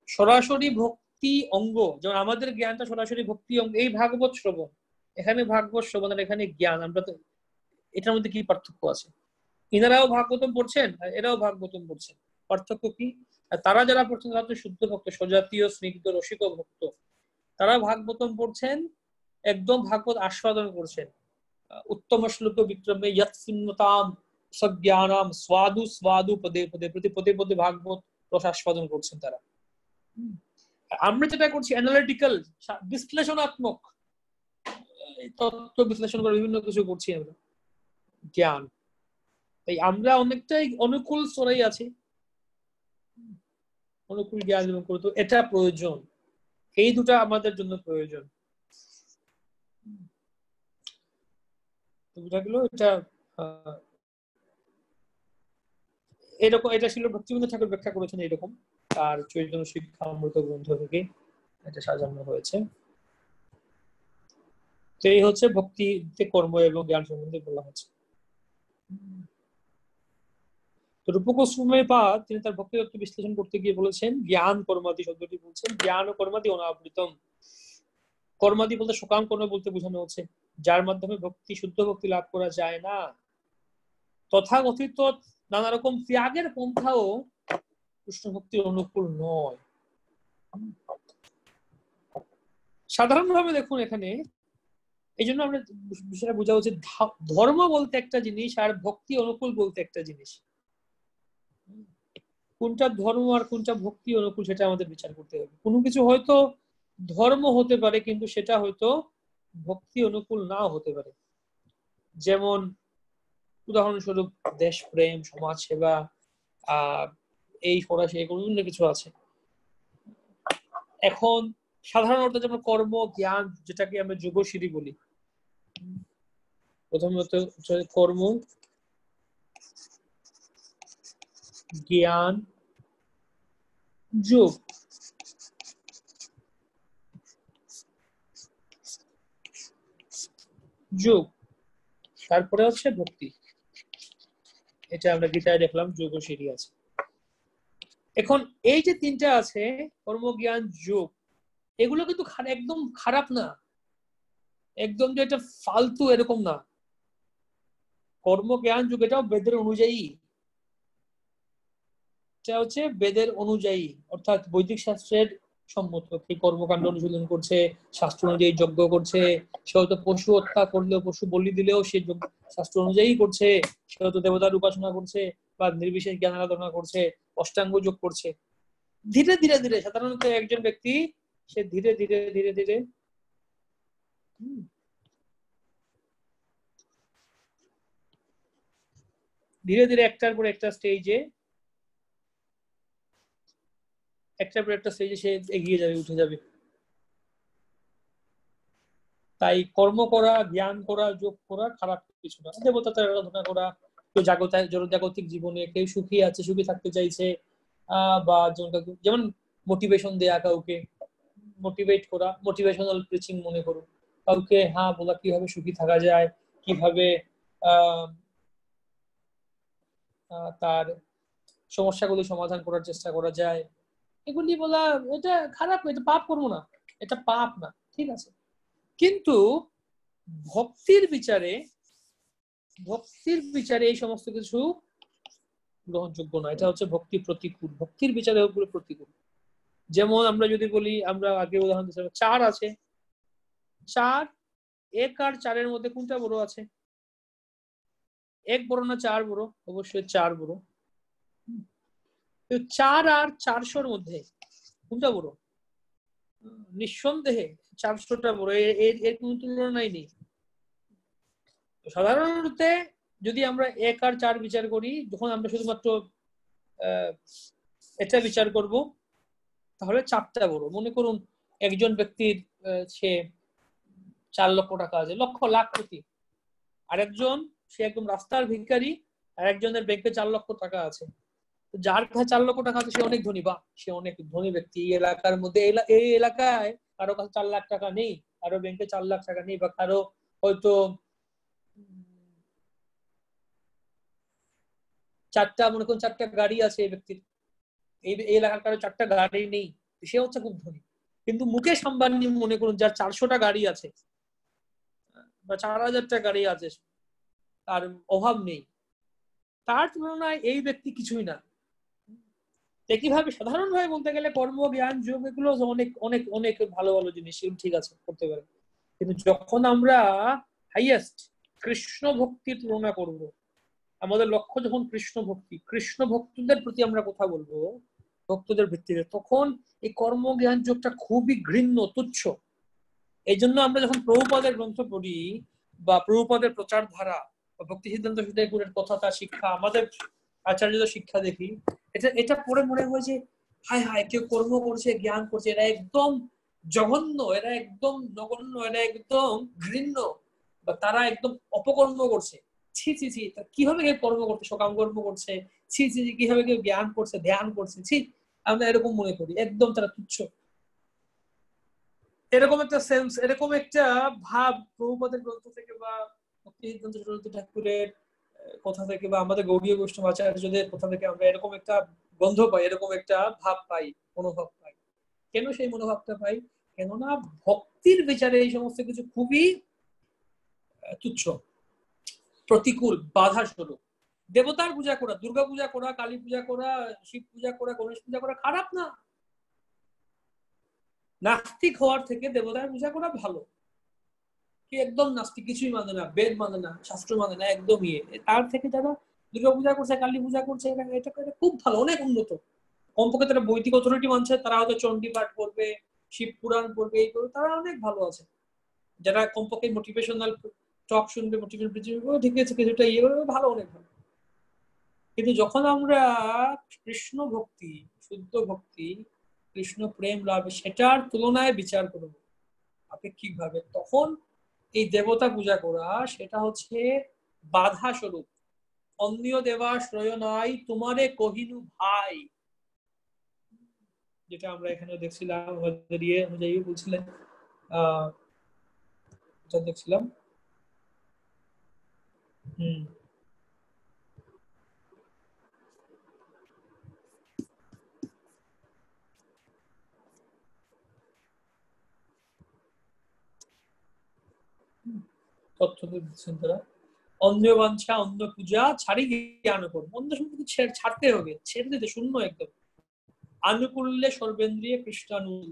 সরাসরি ভক্তি অঙ্গ, যেমন আমাদের জ্ঞানটা সরাসরি ভক্তি অঙ্গ, এই ভাগবত শ্রবণ, এখানে ভাগবত শ্রবণ আর এখানে জ্ঞান, আমরা তো এটার মধ্যে কি পার্থক্য আছে? ইনারাও ভাগবতম পড়ছেন আর এরাও ভাগবতম পড়ছেন, পার্থক্য কি? তারা যারা পড়ছেন তারা তো শুদ্ধ ভক্ত, সজাতীয় স্নিগ্ধ রসিক ভক্ত, তারা ভাগবতম পড়ছেন, একদম ভাগবত আস্বাদন করছেন, উত্তম শ্লোক বিক্রমে ইয়ৎসিন্নতাম সজ্ঞানাম স্বাদু স্বাদু পদে পদে প্রতি পদে পদে ভাগবত রস আস্বাদন করছেন তারা। আমরা যেটা করছি অ্যানালিটিক্যাল, বিশ্লেষণাত্মক, তত্ত্ব বিশ্লেষণ করে বিভিন্ন কিছু করছি আমরা, জ্ঞান। তাই আমরা অনেকটাই অনুকূল স্তরেই আছি, অনুকূল জ্ঞান এবং করতো, এটা প্রয়োজন, এই দুটা আমাদের জন্য প্রয়োজন। বুঝা গেল? এটা এরকম, এটা ছিল ভক্তিবিনোদ ঠাকুর ব্যাখ্যা করেছেন এরকম, আর চৈতন্য শিক্ষা অমৃত গ্রন্থ থেকে এটা সাজানো হয়েছে। তো এই হচ্ছে ভক্তিতে কর্ম এবং জ্ঞান সম্বন্ধে বলা হচ্ছে। রূপক গোস্বামী পাদ তিনি তার ভক্তি তত্ত্ব বিশ্লেষণ করতে গিয়ে বলেছেন, জ্ঞান কর্মাদি শব্দটি বলছেন, জ্ঞান ও কর্মাদি অনাবৃতম, কর্মাদি বলতে সকাম কর্ম বলতে বোঝানো হচ্ছে যার মাধ্যমে ভক্তি, শুদ্ধ ভক্তি লাভ করা যায় না। তথাকথিত নানা রকম ত্যাগের পন্থাও কৃষ্ণ ভক্তির অনুকূল নয়। সাধারণভাবে দেখুন এখানে, এই জন্য আমরা বিষয়টা বোঝা উচিত, ধর্ম বলতে একটা জিনিস আর ভক্তি অনুকূল বলতে একটা জিনিস। কোনটা ধর্ম আর কোনটা ভক্তি অনুকূল সেটা আমাদের বিচার করতে হবে। কোনো কিছু হয়তো ধর্ম হতে পারে কিন্তু সেটা হয়তো ভক্তি অনুকূল নাও হতে পারে। যেমন উদাহরণস্বরূপ দেশপ্রেম, সমাজ সেবা, এই ফরাসি, এগুলো বিভিন্ন কিছু আছে। এখন সাধারণত যেমন কর্ম জ্ঞান, যেটাকে আমরা যোগশিরি বলি, প্রথমত কর্ম জ্ঞান যোগ, যোগ, তারপরে হচ্ছে ভক্তি। এটা আমরা গীতায় দেখলাম যোগশিরি আছে। এখন এই যে তিনটা আছে, কর্ম জ্ঞান যোগ, এগুলো কিন্তু একদম খারাপ না, একদম যে এটা ফালতু এরকম না। কর্ম জ্ঞান যোগ এটাও বেদের অনুযায়ী, এটা হচ্ছে বেদের অনুযায়ী, অর্থাৎ বৈদিক শাস্ত্রের সম্মত। এই কর্মকাণ্ড অনুশীলন করছে, শাস্ত্র অনুযায়ী যজ্ঞ করছে, সে হয়তো পশু হত্যা করলেও, পশু বলি দিলেও সে শাস্ত্র অনুযায়ী করছে, সে হয়তো দেবতার উপাসনা করছে বা নির্বিশেষ জ্ঞান আরাধনা করছে, অষ্টাঙ্গ যোগ করছে। ধীরে ধীরে ধীরে সাধারণত একজন ব্যক্তি সে ধীরে ধীরে ধীরে ধীরে ধীরে ধীরে একটার পর একটা স্টেজে সে এগিয়ে যাবে, উঠে যাবে। তাই কর্ম করা, জ্ঞান করা, যোগ করা খারাপ কিছু না। দেবতাদের আরাধনা করা, কেউ জাগতিক জীবনে কেউ সুখী আছে, সুখী থাকতে চাইছে, বা যেমন মোটিভেশন দেয়া, কাউকে মোটিভেট করা, মোটিভেশনাল প্রিচিং মনে করো, কাউকে হ্যাঁ বলা কিভাবে সুখী থাকা যায়, কিভাবে তার সমস্যাগুলি সমাধান করার চেষ্টা করা যায়, এগুলি বলা এটা খারাপ, এটা পাপ করবো না, এটা পাপ না, ঠিক আছে। কিন্তু ভক্তির বিচারে এই সমস্ত কিছু গ্রহণযোগ্য না। এটা হচ্ছে ভক্তি প্রতিকূল, ভক্তির বিচারে ওগুলো প্রতিকূল। যেমন আমরা যদি বলি, আমরা আগে উদাহরণ দিচ্ছিলাম, 4 আছে, 4, 1 আর 4-এর মধ্যে কোনটা বড় আছে? 1 বড় না 4 বড়? অবশ্যই 4 বড়। 4 আর 400-র মধ্যে কোনটা বড়? নিঃসন্দেহে 400টা বড়, এর কোন তুলনাই নেই। সাধারণত যদি আমরা 1 আর 4 বিচার করি, যখন আমরা শুধুমাত্র এটা বিচার করব, তাহলে 4টা বড়। মনে করুন একজন ব্যক্তির সে 4 লক্ষ টাকা আছে, লাখ কোটি, আরেকজন সে একদম রাস্তার ভিখারি, আর একজনের ব্যাংকে 4 লক্ষ টাকা আছে। যার কাছে 4 লক্ষ টাকা আছে সে অনেক ধনী, বা সে অনেক ধনী ব্যক্তি। এই এলাকার মধ্যে, এই এলাকায় কারো কাছে 4 লাখ টাকা নেই, কারো ব্যাংকে 4 লাখ টাকা নেই, বা কারো হয়তো 4টা, মনে করুন 4টা গাড়ি আছে এই ব্যক্তির, এই এলাকার কারো 4টা গাড়ি নেই, সে হচ্ছে খুব ধনী। কিন্তু মুকেশ আম্বানি মনে করুন, যার 400টা গাড়ি আছে বা 4000টা গাড়ি আছে, তার অভাব নেই, তার তুলনায় এই ব্যক্তি কিছুই না। একইভাবে সাধারণভাবে বলতে গেলে কর্ম, জ্ঞান, যোগ এগুলো অনেক অনেক অনেক ভালো ভালো জিনিস, ঠিক আছে, করতে পারে। কিন্তু যখন আমরা হাইয়েস্ট কৃষ্ণ ভক্তির তুলনা করব, আমাদের লক্ষ্য যখন কৃষ্ণ ভক্তি, কৃষ্ণ ভক্তদের প্রতি আমরা কথা বলবো, ভক্তদের ভিত্তিতে, তখন এই কর্ম, জ্ঞান, যোগটা খুবই ঘৃণ্য, তুচ্ছ। এই জন্য আমরা যখন প্রভুপাদের গ্রন্থ পড়ি বা প্রভুপাদের প্রচার ধারা বা ভক্তি সিদ্ধান্ত সূত্রের কথা, তার শিক্ষা, আমাদের আচার্যদের শিক্ষা দেখি, এটা পড়ে মনে হয় যে হায় হায়, কেউ কর্ম করছে, জ্ঞান করছে, এরা একদম জঘন্য, এরা একদম নগণ্য, এরা একদম ঘৃণ্য, বা তারা একদম অপকর্ম করছে। ছি ছি ছি, কিভাবে কেউ কর্ম করছে, সকাম কর্ম করছে, ছি ছি ছি, কিভাবে কেউ জ্ঞান করছে, ধ্যান করছে, ছি, আমরা এরকম মনে করি, একদম তারা তুচ্ছ। এরকম একটা সেন্স, এরকম একটা ভাব প্রভুপাদের গ্রন্থ থেকে বা ঠাকুরের কথা থেকে বা আমাদের গৌড়ীয় বৈষ্ণব আচার্যদের কথা থেকে আমরা এরকম একটা গন্ধ পাই, এরকম একটা ভাব পাই, মনোভাব পাই। কেন সেই মনোভাবটা পাই? কেননা ভক্তির বিচারে এই সমস্ত কিছু খুবই তুচ্ছ, প্রতিকূল, বাধা স্বরূপ। দেবতার পূজা করা, দুর্গা পূজা করা, কালী পূজা করা, শিব পূজা করা, গণেশ পূজা করা খারাপ না। নাস্তিক হওয়ার থেকে দেবতার পূজা করা ভালো। কি একদম নাস্তিক, কিছুই মানে না, বেদ মানে না, শাস্ত্র মানে না, একদম ইয়ে, তার থেকে যারা দুর্গা পূজা করছে, কালী পূজা করছে, এটা খুব ভালো, অনেক উন্নত। কমপক্ষে তারা বৈদিক অথরিটি মানছে, তারা হয়তো চণ্ডী পাঠ করবে, শিব পুরাণ করবে, এই করবে, তারা অনেক ভালো আছে। যারা কমপক্ষে মোটিভেশনাল টক শুনবে, মোটিভেশনাল ঠিক আছে, কিছুটা ইয়ে করবে, ভালো, অনেক ভালো। কিন্তু যখন আমরা কৃষ্ণ ভক্তি, শুদ্ধ ভক্তি, কৃষ্ণ প্রেম লাভ, সেটার তুলনায় বিচার করব আপেক্ষিকভাবে, তখন এই দেবতা পূজা করা সেটা হচ্ছে বাধা স্বরূপ। অন্য দেবা শ্রয় নাই তোমারে কহিনু ভাই, যেটা আমরা এখানে দেখছিলাম, আমাদের ইয়ে অনুযায়ী বলছিলেন, দেখছিলাম। তথ্য দিচ্ছেন তারা, অন্য বাঞ্ছা অন্য পূজা ছাড়ি জ্ঞান কর্ম, অন্য সময় ছাড়তে হবে, ছেড়ে দিতে, শূন্য একদম। আনুকূল্যে সর্বেন্দ্রিয় কৃষ্ণানুকূল,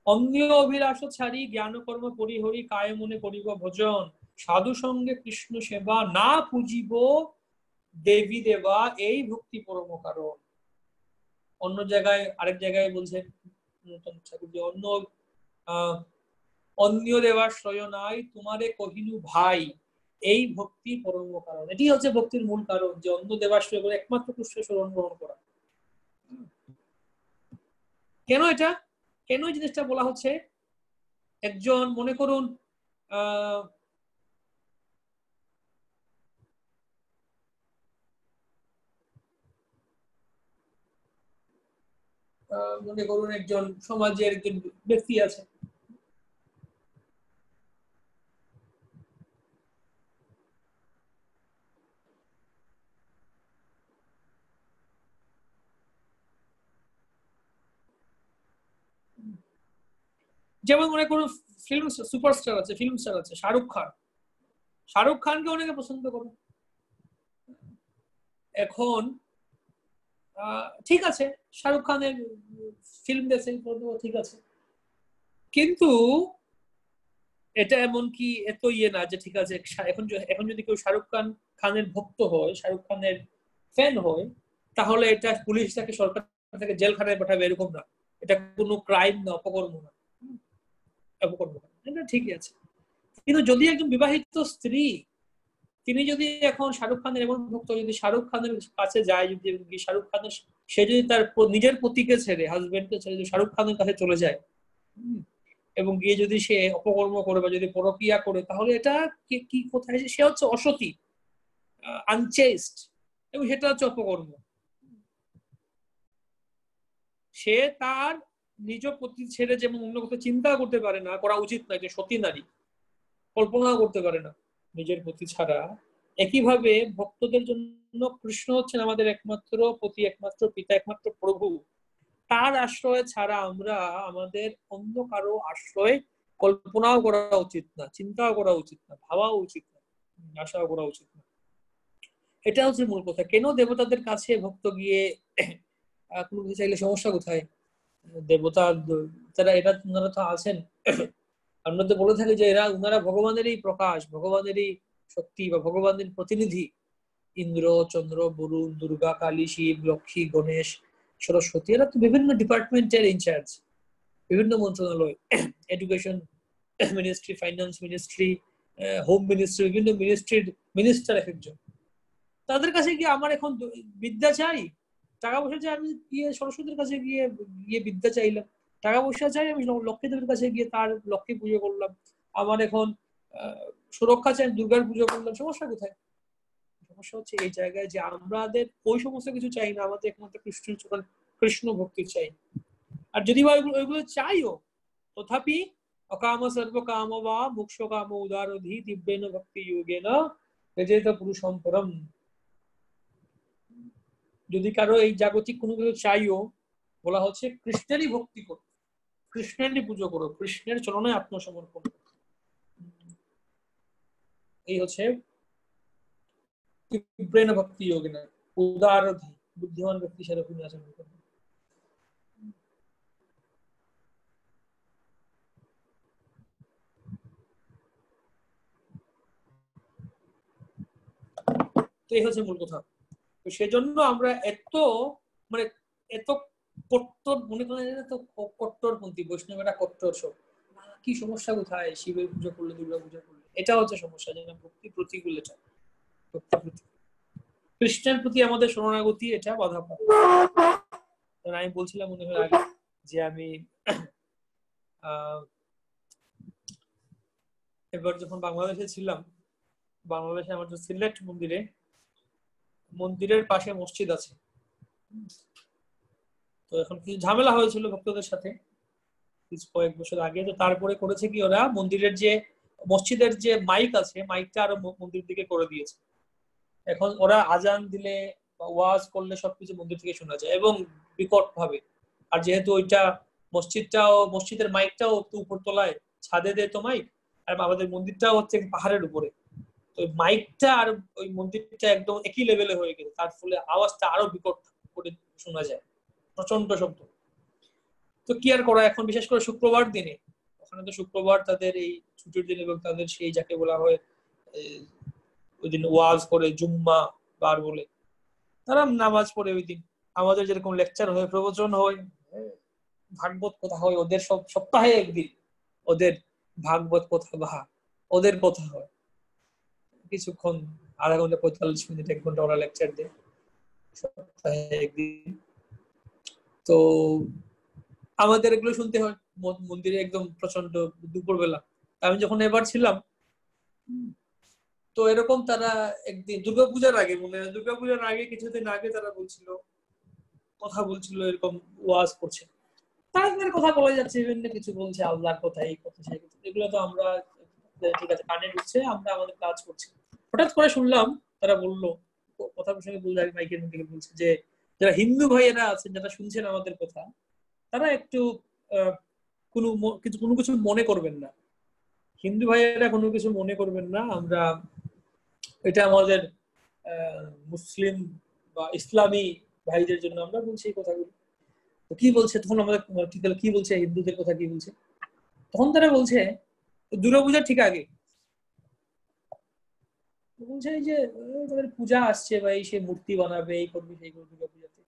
অন্য অভিলাষ ছাড়ি জ্ঞান কর্ম পরিহরি, কায় মনে করিব ভোজন, সাধু সঙ্গে কৃষ্ণ সেবা, না পুজিব দেবী দেবা, এই ভক্তি পরম কারণ। অন্য জায়গায়, আরেক জায়গায় বলছেন ঠাকুর যে অন্য দেবাশ্রয় নাই তোমারে কহিনু ভাই, এই ভক্তি পরম কারণ। এটি হচ্ছে ভক্তির মূল কারণ, যে অন্য দেবাশ্রয় করে একমাত্র কৃষ্ণের শরণ গ্রহণ করা। কেন এটা, কেন এই জিনিসটা বলা হচ্ছে? একজন মনে করুন মনে করুন একজন সমাজের একজন ব্যক্তি আছে, যেমন মনে করুন ফিল্ম সুপারস্টার আছে, ফিল্ম স্টার আছে শাহরুখ খান। শাহরুখ খানকে অনেকে পছন্দ করে। এখন ঠিক আছে, শাহরুখ খানের ফিল্ম দেখে ঠিক আছে, কিন্তু এটা এমন কি এত ইয়ে না যে ঠিক আছে, এখন এখন যদি কেউ শাহরুখ খানের ভক্ত হয়, শাহরুখ খানের ফ্যান হয়, তাহলে এটা পুলিশ তাকে, সরকার থেকে জেলখানায় পাঠাবে, এরকম না। এটা কোনো ক্রাইম না, অপকর্ম না, অপকর্ম না, এটা ঠিকই আছে। কিন্তু যদি একজন বিবাহিত স্ত্রী, তিনি যদি এখন শাহরুখ খানের এমন ভক্ত, যদি শাহরুখ খানের কাছে যায়, যদি শাহরুখ খানের, সে যদি তার নিজের পতিকে ছেড়ে, হাজবেন্ডকে ছেড়ে যদি শাহরুখ খানের কাছে চলে যায়, এবং গিয়ে যদি সে অপকর্ম করে বা যদি পরক্রিয়া করে, তাহলে এটা কি কোথায়, সে হচ্ছে অসতী, আনচেস্ট, এবং সেটা হচ্ছে অপকর্ম। সে তার নিজ পতি ছেড়ে যেমন অন্য কথা চিন্তা করতে পারে না, করা উচিত না, যে সতী নারী কল্পনা করতে পারে না নিজের পতি ছাড়া, একইভাবে ভক্তদের জন্য কৃষ্ণ হচ্ছেন আমাদের একমাত্র পতি, একমাত্র পিতা, একমাত্র প্রভু। তার আশ্রয় ছাড়া আমরা আমাদের অন্য কারো আশ্রয় কল্পনাও করা উচিত না, চিন্তাও করা উচিত না, ভাবাও উচিত না, আশাও করা উচিত না। এটা হচ্ছে মূল কথা। কেন দেবতাদের কাছে ভক্ত গিয়ে কোনো কিছু চাইলে সমস্যা কোথায়? দেবতা তারা, এরা ওনারা তো আছেন, আমরা তো বলে থাকি যে এরা, ওনারা ভগবানেরই প্রকাশ, ভগবানেরই শক্তি বা ভগবানের প্রতিনিধি। ইন্দ্র, চন্দ্র, বরুণ, দুর্গা, কালী, শিব, লক্ষ্মী, গণেশ, সরস্বতী, এরা তো বিভিন্ন ডিপার্টমেন্টের ইনচার্জ, বিভিন্ন মন্ত্রণালয়, education ministry, finance ministry, home ministry, বিভিন্ন মিনিস্ট্রির মিনিস্টার এক একজন। তাদের কাছে গিয়ে আমার এখন বিদ্যা চাই, টাকা পয়সা চাই, আমি গিয়ে সরস্বতীর কাছে গিয়ে গিয়ে বিদ্যা চাইলাম। টাকা পয়সা চাই, আমি লক্ষ্মীদেবের কাছে গিয়ে তার লক্ষ্মী পুজো করলাম। আমার এখন সুরক্ষা চাই, দুর্গার পুজো করলাম। সমস্যা কোথায়? সমস্যা হচ্ছে এই জায়গায় যে আমাদের ওই সমস্ত কিছু চাই না, আমাদের একমাত্র কৃষ্ণ ভক্তি চাই। আর যদি ওইগুলো চাইও, তথাপি অকাম সর্ব কাম বা মোক্ষ কাম উদারধি দিব্যেন ভক্তি যোগেন বেজেত পুরুষম পরম। যদি কারো এই জাগতিক কোনো কিছু চাইও, বলা হচ্ছে কৃষ্ণেরই ভক্তি করো, কৃষ্ণেরই পুজো করো, কৃষ্ণের চরণে আত্মসমর্পণ করো। এই হচ্ছে ব্রেন ভক্তি যোগিনা, উদার বুদ্ধিমান ব্যক্তি সেরকমই আচরণ করবে। তো এই হচ্ছে মূল কথা। তো সেজন্য আমরা এত মানে এত কট্টর মনে করেন, তো কট্টরপন্থী বৈষ্ণবেরা কট্টর সব, কি সমস্যা কোথায়? শিবের পুজো করলে, দুর্গা পূজা করলে, এটা হচ্ছে সমস্যা, যেন ভক্তি প্রতিকূল। এটা ভক্তি প্রতিকূল। কৃষ্ণের প্রতি আমাদের শরণাগতি এটা বাধা পায়। আমি বলছিলাম মনে হয় আগে যে আমি এবার যখন বাংলাদেশে ছিলাম, বাংলাদেশে আমার সিলেট মন্দিরের পাশে মসজিদ আছে। তো এখন কিছু ঝামেলা হয়েছিল ভক্তদের সাথে কিছু কয়েক বছর আগে। তো তারপরে করেছে কি, ওরা মন্দিরের যে মসজিদের যে মাইক আছে, মাইকটা আরো মন্দির দিকে করে দিয়েছে। এখন ওরা আজান দিলে বা ওয়াজ করলে সবকিছু মন্দির থেকে শোনা যায় এবং বিকট ভাবে। আর যেহেতু ওইটা মসজিদের মাইকটাও একটু উপর তলায় ছাদে দেয় তো মাইক, আর আমাদের মন্দিরটাও হচ্ছে পাহাড়ের উপরে, তো মাইকটা আর ওই মন্দিরটা একদম একই লেভেলে হয়ে গেছে, তার ফলে আওয়াজটা আরো বিকট করে শোনা যায়, প্রচন্ড শব্দ। তো কি আর করা, এখন বিশেষ করে শুক্রবার দিনে, ওখানে তো শুক্রবার তাদের এই ছুটির দিন এবং তাদের সেই যাকে বলা হয় ওই দিন ওয়াজ করে, জুম্মা বার বলে, তারা নামাজ পড়ে ওই দিন। আমাদের যেরকম লেকচার হয়, প্রবচন হয়, ভাগবত কথা হয়, ওদের সব সপ্তাহে একদিন ওদের ভাগবত কথা বা ওদের কথা হয় কিছুক্ষণ, আধা ঘন্টা 45 মিনিট 1 ঘন্টা ওরা লেকচার দেয় সপ্তাহে একদিন। তো আমাদের এগুলো শুনতে হয় মন্দিরে একদম প্রচন্ড দুপুরবেলা। আমি যখন এবার ছিলাম, তো এরকম তারা একদিন দুর্গাপূজার আগে, মনে হয় দুর্গাপূজার আগে কিছুদিন আগে তারা কথা বলছিল এরকম ওয়াজ করছে। তাদের কথা বলা যাচ্ছে, বিভিন্ন কিছু বলছে, আল্লাহর কথা, এই কথা সেই কথা, এগুলো তো আমরা ঠিক আছে কানে ঢুকছে, আমরা আমাদের কাজ করছি। হঠাৎ করে শুনলাম তারা বললো, কথা প্রসঙ্গে বললো, মাইকের মধ্যে বলছে যে যারা হিন্দু ভাইয়েরা আছেন, যারা শুনছেন আমাদের কথা, তারা একটু কোনো কিছু মনে করবেন না। হিন্দু ভাইয়েরা কোনো কিছু মনে করবেন না, আমরা এটা আমাদের মুসলিম বা ইসলামী ভাইদের জন্য আমরা বলছি এই কথাগুলো। তো কি বলছে তখন আমাদের, কি বলছে হিন্দুদের কথা, কি বলছে তখন তারা বলছে, দুর্গাপূজার ঠিক আগে বলছে যে তাদের পূজা আসছে ভাই, সে মূর্তি বানাবে, এই করবে সেই করবে দুর্গাপূজাতে।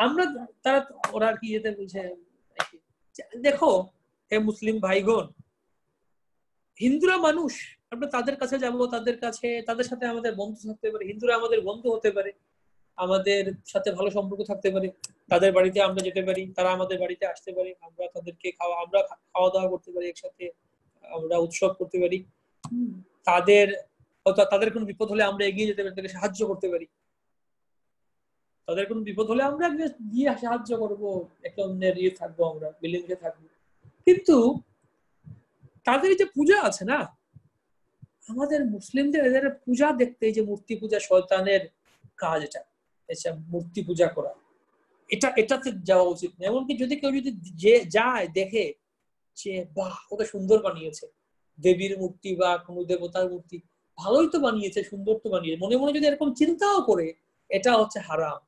আমরা তারা ওরা আর কি যেতে বলছে, দেখো হে মুসলিম ভাইগণ, হিন্দুরা মানুষ, আমরা তাদের কাছে যাব, তাদের সাথে আমাদের বন্ধু থাকতে পারে, হিন্দুরা আমাদের বন্ধু হতে পারে, আমাদের সাথে ভালো সম্পর্ক থাকতে পারে, তাদের বাড়িতে আমরা যেতে পারি, তারা আমাদের বাড়িতে আসতে পারে, আমরা খাওয়া দাওয়া করতে পারি একসাথে, আমরা উৎসব করতে পারি, তাদের তাদের কোনো বিপদ হলে আমরা এগিয়ে যেতে পারি, তাদেরকে সাহায্য করতে পারি, তাদের কোনো বিপদ হলে আমরা গিয়ে সাহায্য করবো, একে অন্যের ইয়ে থাকবো, আমরা মিলেমিশে থাকবো। কিন্তু তাদের যে পূজা আছে না, আমাদের মুসলিমদের এদের পূজা দেখতে, যে মূর্তি পূজা শয়তানের কাজ, এটা মূর্তি পূজা করা, এটাতে যাওয়া উচিত না। এমনকি যদি কেউ যদি যায় দেখে যে বাহ কত সুন্দর বানিয়েছে দেবীর মূর্তি বা কোনো দেবতার মূর্তি, ভালোই তো বানিয়েছে, সুন্দর তো বানিয়েছে, মনে মনে যদি এরকম চিন্তাও করে, এটা হচ্ছে হারাম।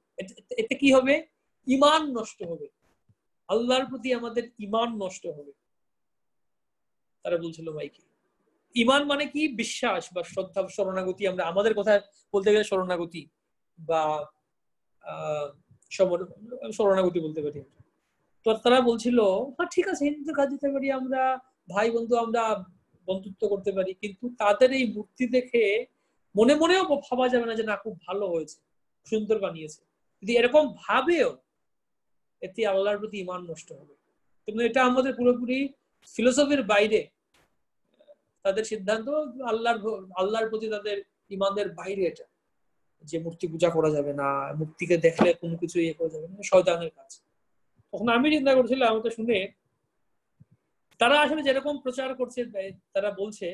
এতে কি হবে? ইমান নষ্ট হবে, আল্লাহর প্রতি আমাদের ইমান নষ্ট হবে। তারা বলছিল ভাইকে, ইমান মানে কি? বিশ্বাস বা শ্রদ্ধা, শরণাগতি, আমরা আমাদের কথা বলতে গেলে শরণাগতি বা শরণাগতি বলতে পারি। তো তারা বলছিল হ্যাঁ ঠিক আছে, হিন্দু কাজ দিতে পারি, আমরা ভাই বন্ধু, আমরা বন্ধুত্ব করতে পারি, কিন্তু তাদের এই মূর্তি দেখে মনে মনেও ভাবা যাবে না যে না খুব ভালো হয়েছে, সুন্দর বানিয়েছে। যদি এরকম ভাবেও, এতে আল্লাহর প্রতি ইমান নষ্ট হবে। কিন্তু এটা আমাদের পুরোপুরি ফিলোসফির বাইরে, তাদের সিদ্ধান্ত আল্লাহর প্রতি তাদের ইমানের বাইরে এটা, যে মূর্তি পূজা করা যাবে না, মূর্তিকে দেখলে কোনো কিছু ইয়ে করা যাবে না, শয়তানের কাজ। তখন আমি চিন্তা করছিলাম, আমি তো শুনে, তারা আসলে যেরকম প্রচার করছে, তারা বলছে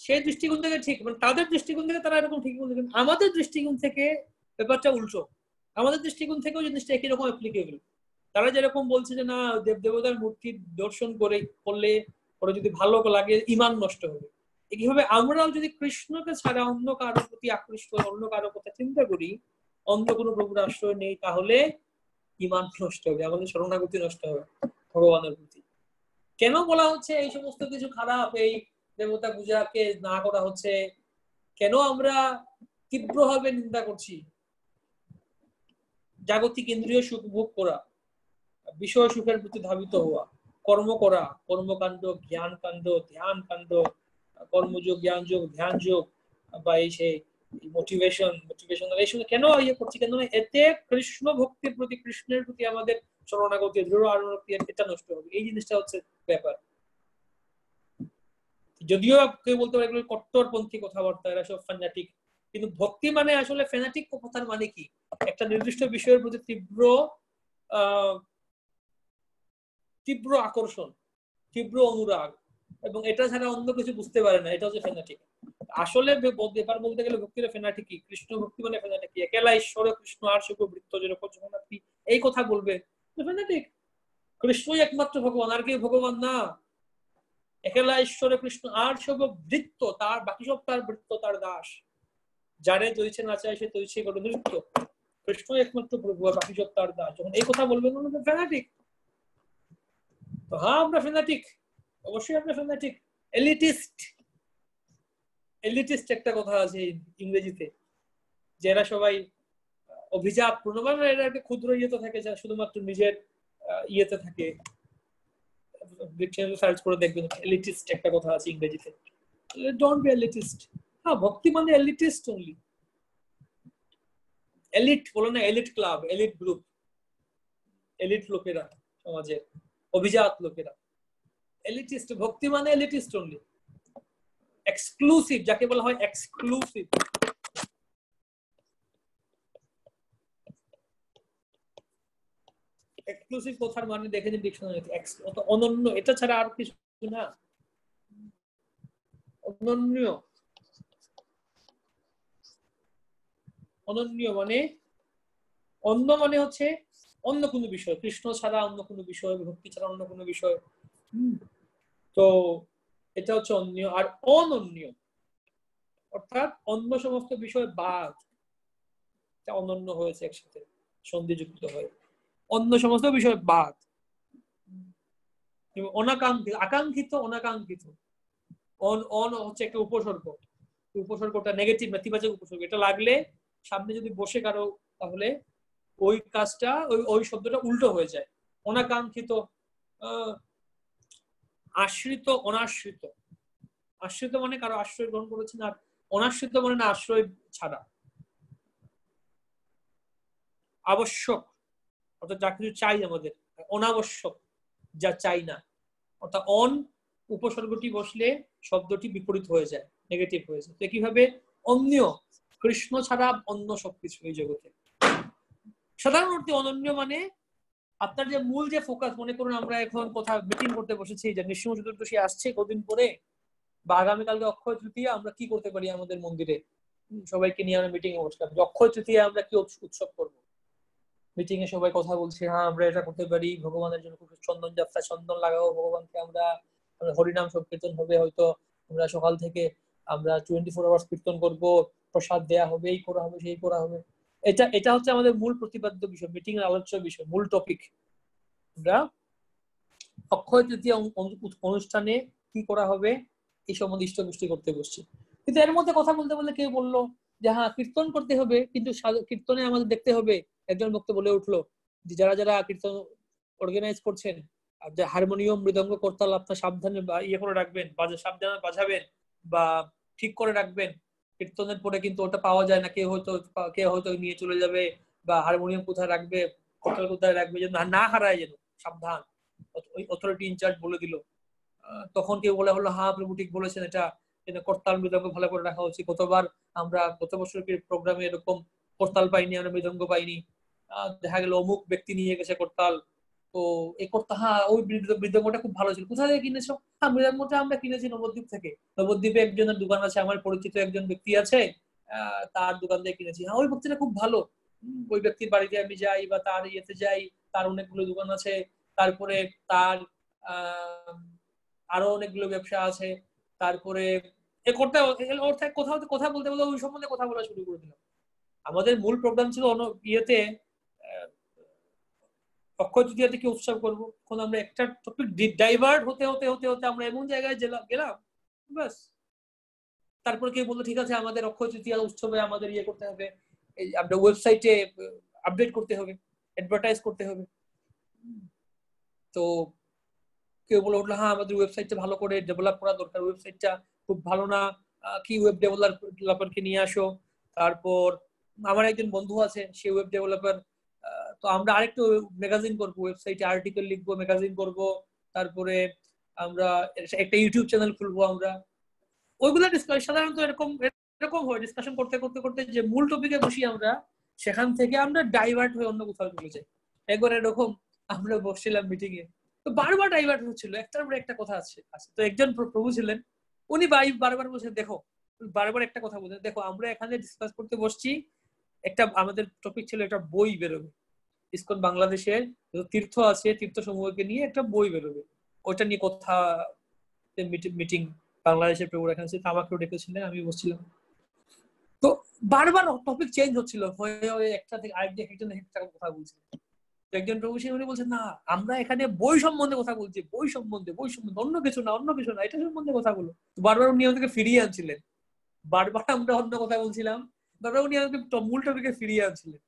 সেই দৃষ্টিকোণ থেকে ঠিক, মানে তাদের দৃষ্টিকোণ থেকে তারা এরকম ঠিক বলছে, কিন্তু আমাদের দৃষ্টিকোণ থেকে ব্যাপারটা উল্টো। আমাদের দৃষ্টিকোণ থেকেও জিনিসটা একই রকম অ্যাপ্লিকেবল। তারা যেরকম বলছে যে না দেব দেবতার মূর্তি দর্শন করলে ওরা যদি ভালো লাগে ইমান নষ্ট হবে, এইভাবে আমরাও যদি কৃষ্ণকে ছাড়া অন্য কারোর প্রতি আকৃষ্ট অন্য কারোর কথা চিন্তা করি, অন্য কোনো প্রভুর আশ্রয় নেই, তাহলে ইমান নষ্ট হবে, আমাদের শরণাগতি নষ্ট হবে ভগবানের প্রতি। কেন বলা হচ্ছে এই সমস্ত কিছু খারাপ, এই দেবতা পূজাকে না করা হচ্ছে, কেন আমরা তীব্রভাবে নিন্দা করছি? জাগতিক ইন্দ্রিয় সুখ ভোগ করা, বিষয় সুখের প্রতি ধাবিত হওয়া, কর্ম করা, কর্মকাণ্ড, জ্ঞান কাণ্ড, ধ্যান কাণ্ড, কর্মযোগ, জ্ঞান যোগ, ধ্যান যোগ, বা এই সেই মোটিভেশন এই সময় কেন ইয়ে করছি? কেন এতে কৃষ্ণ ভক্তির প্রতি, কৃষ্ণের প্রতি আমাদের শরণাগতি, দৃঢ় আনুগত্য, এটা নষ্ট হবে। এই জিনিসটা হচ্ছে ব্যাপার। যদিও কেউ বলতে পারে এগুলো কট্টরপন্থী কথাবার্তা, এরা সব ফ্যানাটিক, কিন্তু ভক্তি মানে আসলে ফ্যানাটিক কথার মানে কি? একটা নির্দিষ্ট বিষয়ের প্রতি তীব্র আকর্ষণ, তীব্র অনুরাগ, এবং এটা ছাড়া অন্য কিছু বুঝতে পারে না, এটা হচ্ছে ফ্যানাটিক। আসলে ব্যাপার বলতে গেলে ভক্তির ফ্যানাটিক, কৃষ্ণ ভক্তি মানে ফ্যানাটিক, একেলা ঈশ্বর কৃষ্ণ আর শুভ বৃত্ত যেরকম আপনি এই কথা বলবে ফ্যানাটিক। কৃষ্ণই একমাত্র ভগবান, আর কেউ ভগবান না। একেলা ঈশ্বরে কৃষ্ণ আর সব বৃত্ত, তার বাকি সব তার বৃত্ত, তার দাস। যারে তৈছে না চায় সে তৈছে করে নৃত্য। কৃষ্ণ একমাত্র প্রভু, আর বাকি সব তার দাস। যখন এই কথা বলবেন ফ্যানাটিক। তো হ্যাঁ, আমরা ফ্যানাটিক, অবশ্যই আমরা ফ্যানাটিক। এলিটিস্ট একটা কথা আছে ইংরেজিতে, যারা সবাই অভিজাত পূর্ণবান, এরা একটা ক্ষুদ্র ইয়েতে থাকে, যারা শুধুমাত্র নিজের ইয়েতে থাকে। সার্চ করে দেখবেন, এলিটিস্ট একটা কথা আছে ইংরেজিতে। Don't be elitist. হ্যাঁ, ভক্তি মানে এলিটিস্ট অনলি। এলিট বলো না, elite club, elite group, elite লোকেরা, সমাজের অভিজাত লোকেরা। এলিটিস্ট, ভক্তি মানে এলিটিস্ট অনলি, এক্সক্লুসিভ, যাকে বলা হয় এক্সক্লুসিভ। এক্সক্লুসিভ কথার মানে দেখে নিন ডিকশনারিতে, অনন্য, এটা ছাড়া আর কিছু না। অনন্য, অনন্য মানে অন্য মানে হচ্ছে অন্য কোনো বিষয়, কৃষ্ণ ছাড়া অন্য কোনো বিষয়, ভক্তি ছাড়া অন্য কোনো বিষয়। তো এটা হচ্ছে অন্য। আর অনন্য অর্থাৎ অন্য সমস্ত বিষয় বাদ, অনন্য হয়েছে একসাথে সন্ধিযুক্ত হয়ে, অন্য সমস্ত বিষয় বাদ। অনাকাঙ্ক্ষিত, আকাঙ্ক্ষিত, অনাকাঙ্ক্ষিত। অন হচ্ছে একটা উপসর্গ, উপসর্গটা নেগেটিভ, নেতিবাচক উপসর্গ। এটা লাগলে সামনে যদি বসে কারো, তাহলে ওই কাজটা, ওই শব্দটা উল্টো হয়ে যায়। অনাকাঙ্ক্ষিত, আশ্রিত, অনাশ্রিত। আশ্রিত মানে কারো আশ্রয় গ্রহণ করেছেন, আর অনাশ্রিত মানে না আশ্রয় ছাড়া। আবশ্যক অর্থাৎ যা কিছু চাই আমাদের, অনাবশ্যক যা চাই না। অর্থাৎ অন উপসর্গটি বসলে শব্দটি বিপরীত হয়ে যায়, নেগেটিভ হয়ে যায়। তো কিভাবে অন্য, কৃষ্ণ ছাড়া অন্য সবকিছু এই জগতে। সাধারণ অর্থে অনন্য মানে আপনার যে মূল যে ফোকাস, মনে করুন আমরা এখন কোথাও মিটিং করতে বসেছি, যে নৃসিংহ চতুর্দশী আসছে কদিন পরে, বা আগামীকালকে অক্ষয় তৃতীয়া, আমরা কি করতে পারি আমাদের মন্দিরে সবাইকে নিয়ে আমরা মিটিং এ বসলাম, অক্ষয় তৃতীয়া আমরা কি উৎসব করব। মিটিং এ সবাই কথা বলছে, হ্যাঁ আমরা এটা করতে পারি, ভগবানের জন্য খুব চন্দন যাত্রা, চন্দন লাগাবো ভগবানকে, আমরা হরিনাম সংকীর্তন হবে, হয়তো আমরা সকাল থেকে আমরা 24 আওয়ার্স কীর্তন করব, প্রসাদ দেয়া হবে, এই করা হবে, সেই করা হবে। এটা এটা হচ্ছে আমাদের মূল প্রতিপাদ্য বিষয়, মিটিং এর আলোচ্য বিষয়, মূল টপিক। আমরা অক্ষয় তৃতীয়া অনুষ্ঠানে কি করা হবে এই সম্বন্ধে ইষ্টপুষ্টি করতে বসছি। কিন্তু এর মধ্যে কথা বলতে বলতে কেউ বললো যে হ্যাঁ কীর্তন করতে হবে, কিন্তু কীর্তনে আমাদের দেখতে হবে, একজন বক্তা বলে উঠলো যে যারা যারা কীর্তন অর্গানাইজ করছেন, হারমোনিয়াম, মৃদঙ্গ, করতাল আপনার সাবধানে ইয়ে করে রাখবেন, সাবধানে বাজাবেন বা ঠিক করে রাখবেন। কীর্তনের পরে কিন্তু ওটা পাওয়া যায় না, কেউ হয়তো নিয়ে চলে যাবে, বা হারমোনিয়াম কোথায় রাখবে, করতাল কোথায় রাখবে, যেন না হারায়, যেন সাবধান। ওই অথরিটি ইনচার্জ বলে দিল। তখন কেউ বলে হলো হ্যাঁ প্রভু ঠিক বলেছেন, এটা করতাল মৃদঙ্গ ভালো করে রাখা উচিত। আমরা গত বছর প্রোগ্রামে এরকম করতাল পাইনি, আমরা মৃদঙ্গ পাইনি, দেখা গেল অমুক ব্যক্তি নিয়ে গেছে করতাল, তো এই করতাল, হ্যাঁ ওই মৃদঙ্গটা খুব ভালো ছিল, কোথায় থেকে কিনেছো? হ্যাঁ মৃদঙ্গটা আমরা কিনেছি নবদ্বীপ থেকে। নবদ্বীপে একজনের দোকান আছে, আমার পরিচিত একজন ব্যক্তি আছে, তার দোকান থেকে কিনেছি। হ্যাঁ ওই ব্যক্তিটা খুব ভালো, ওই ব্যক্তির বাড়িতে আমি যাই বা তার ইয়েতে যাই, তার অনেকগুলো দোকান আছে, তারপরে তার আরো অনেকগুলো ব্যবসা আছে, তারপরে এ করতে কোথাও কথা বলতে বলতে ওই সম্বন্ধে কথা বলা শুরু করে দিলাম। আমাদের মূল প্রোগ্রাম ছিল ইয়েতে অক্ষয় তৃতীয়া থেকে উৎসব করবো। এখন আমরা একটা টপিক ডাইভার্ট হতে হতে হতে হতে আমরা এমন জায়গায় গেলাম ব্যাস। তারপর কেউ বললো ঠিক আছে আমাদের অক্ষয় তৃতীয়া উৎসবে আমাদের ইয়ে করতে হবে, এই আমরা ওয়েবসাইটে আপডেট করতে হবে, অ্যাডভার্টাইজ করতে হবে। তো কেউ বলে উঠলো হ্যাঁ আমাদের ওয়েবসাইটটা ভালো করে ডেভেলপ করা দরকার, ওয়েবসাইটটা খুব ভালো না, কি ওয়েব ডেভেলপারকে নিয়ে আসো। তারপর আমার একজন বন্ধু আছে, সে ওয়েব ডেভেলপার, তো আমরা আরেকটু ম্যাগাজিন করবো, ওয়েবসাইটে আর্টিকেল লিখবো, ম্যাগাজিন করবো, তারপরে আমরা একটা ইউটিউব চ্যানেল খুলবো আমরা। ওইগুলো সাধারণত এরকম এরকম হয়, ডিসকাশন করতে করতে করতে যে মূল টপিকে বসি আমরা, সেখান থেকে আমরা ডাইভার্ট হয়ে অন্য কোথাও চলে যাই। একবার এরকম আমরা বসছিলাম মিটিং এ, তো বারবার ডাইভার্ট হচ্ছিল, একটার পর একটা কথা আছে। তো একজন প্রভু ছিলেন, উনি বারবার বলছেন দেখো, বারবার একটা কথা বলছেন, দেখো আমরা এখানে ডিসকাস করতে বসছি, একটা আমাদের টপিক ছিল একটা বই বেরোবে, ইসকন বাংলাদেশের তীর্থ আছে, তীর্থ সমূহকে নিয়ে একটা বই বেরোবে, ওইটা নিয়ে কথা মিটিং বাংলাদেশের প্রভুর এখানে আমাকেও ডেকেছিলেন, আমি বসছিলাম। তো বারবার টপিক চেঞ্জ হচ্ছিল, একটা থেকে আরেকজন একটা কথা বলছিল। একজন প্রভু উনি বলছেন না আমরা এখানে বই সম্বন্ধে কথা বলছি, বই সম্বন্ধে অন্য কিছু না, অন্য কিছু না, এটা সম্বন্ধে কথা বলো। বারবার উনি আমাদেরকে ফিরিয়ে আনছিলেন, বারবার আমরা অন্য কথা বলছিলাম, বারবার উনি আমাকে মূল টপিকে ফিরিয়ে আনছিলেন।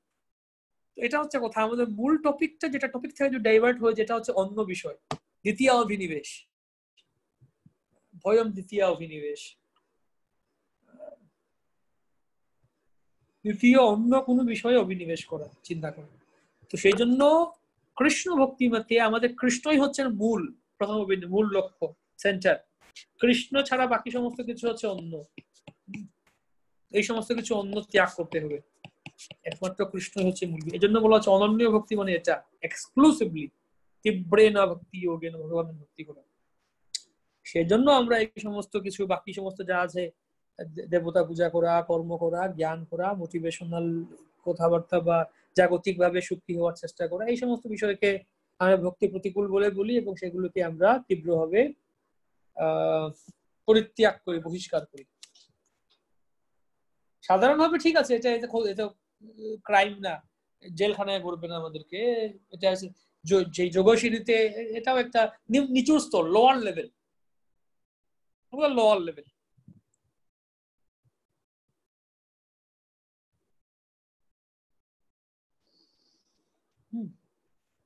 এটা হচ্ছে কথা, আমাদের মূল টপিকটা যেটা টপিক থেকে ডাইভার্ট হয়ে যেটা হচ্ছে অন্য বিষয়, দ্বিতীয় অভিনিবেশ, ভয়ম দ্বিতীয় অভিনিবেশ, দ্বিতীয় অন্য কোনো বিষয়ে অভিনিবেশ করা, চিন্তা করা। তো সেই জন্য কৃষ্ণ ভক্তি মতে আমাদের কৃষ্ণই হচ্ছেন মূল, প্রথম মূল লক্ষ্য, সেন্টার। কৃষ্ণ ছাড়া বাকি সমস্ত কিছু হচ্ছে অন্য, এই সমস্ত কিছু অন্য ত্যাগ করতে হবে, একমাত্র কৃষ্ণ হচ্ছে মূল। এই জন্য বলা হচ্ছে অনন্য ভক্তি, মানে এটা এক্সক্লুসিভলি তীব্রেণ ভক্তি যোগেন ভগবানের ভক্তি করা। সেই জন্য আমরা এই সমস্ত কিছু বাকি সমস্ত যা আছে, দেবতা পূজা করা, কর্ম করা, জ্ঞান করা, মোটিভেশনাল কথাবার্তা বা জাগতিক ভাবে সুখী হওয়ার চেষ্টা করা, এই সমস্ত বিষয়কে আমরা ভক্তি প্রতিকূল বলে বলি এবং সেগুলোকে আমরা তীব্রভাবে পরিত্যাগ করি, বহিষ্কার করি। সাধারণভাবে ঠিক আছে, এটা এটা ক্রাইম না, জেলখানায় করবে না আমাদেরকে, এটা যে যোগশীলিতে এটাও একটা নিচুর স্তর, লোয়ার লেভেল, লোয়ার লেভেল।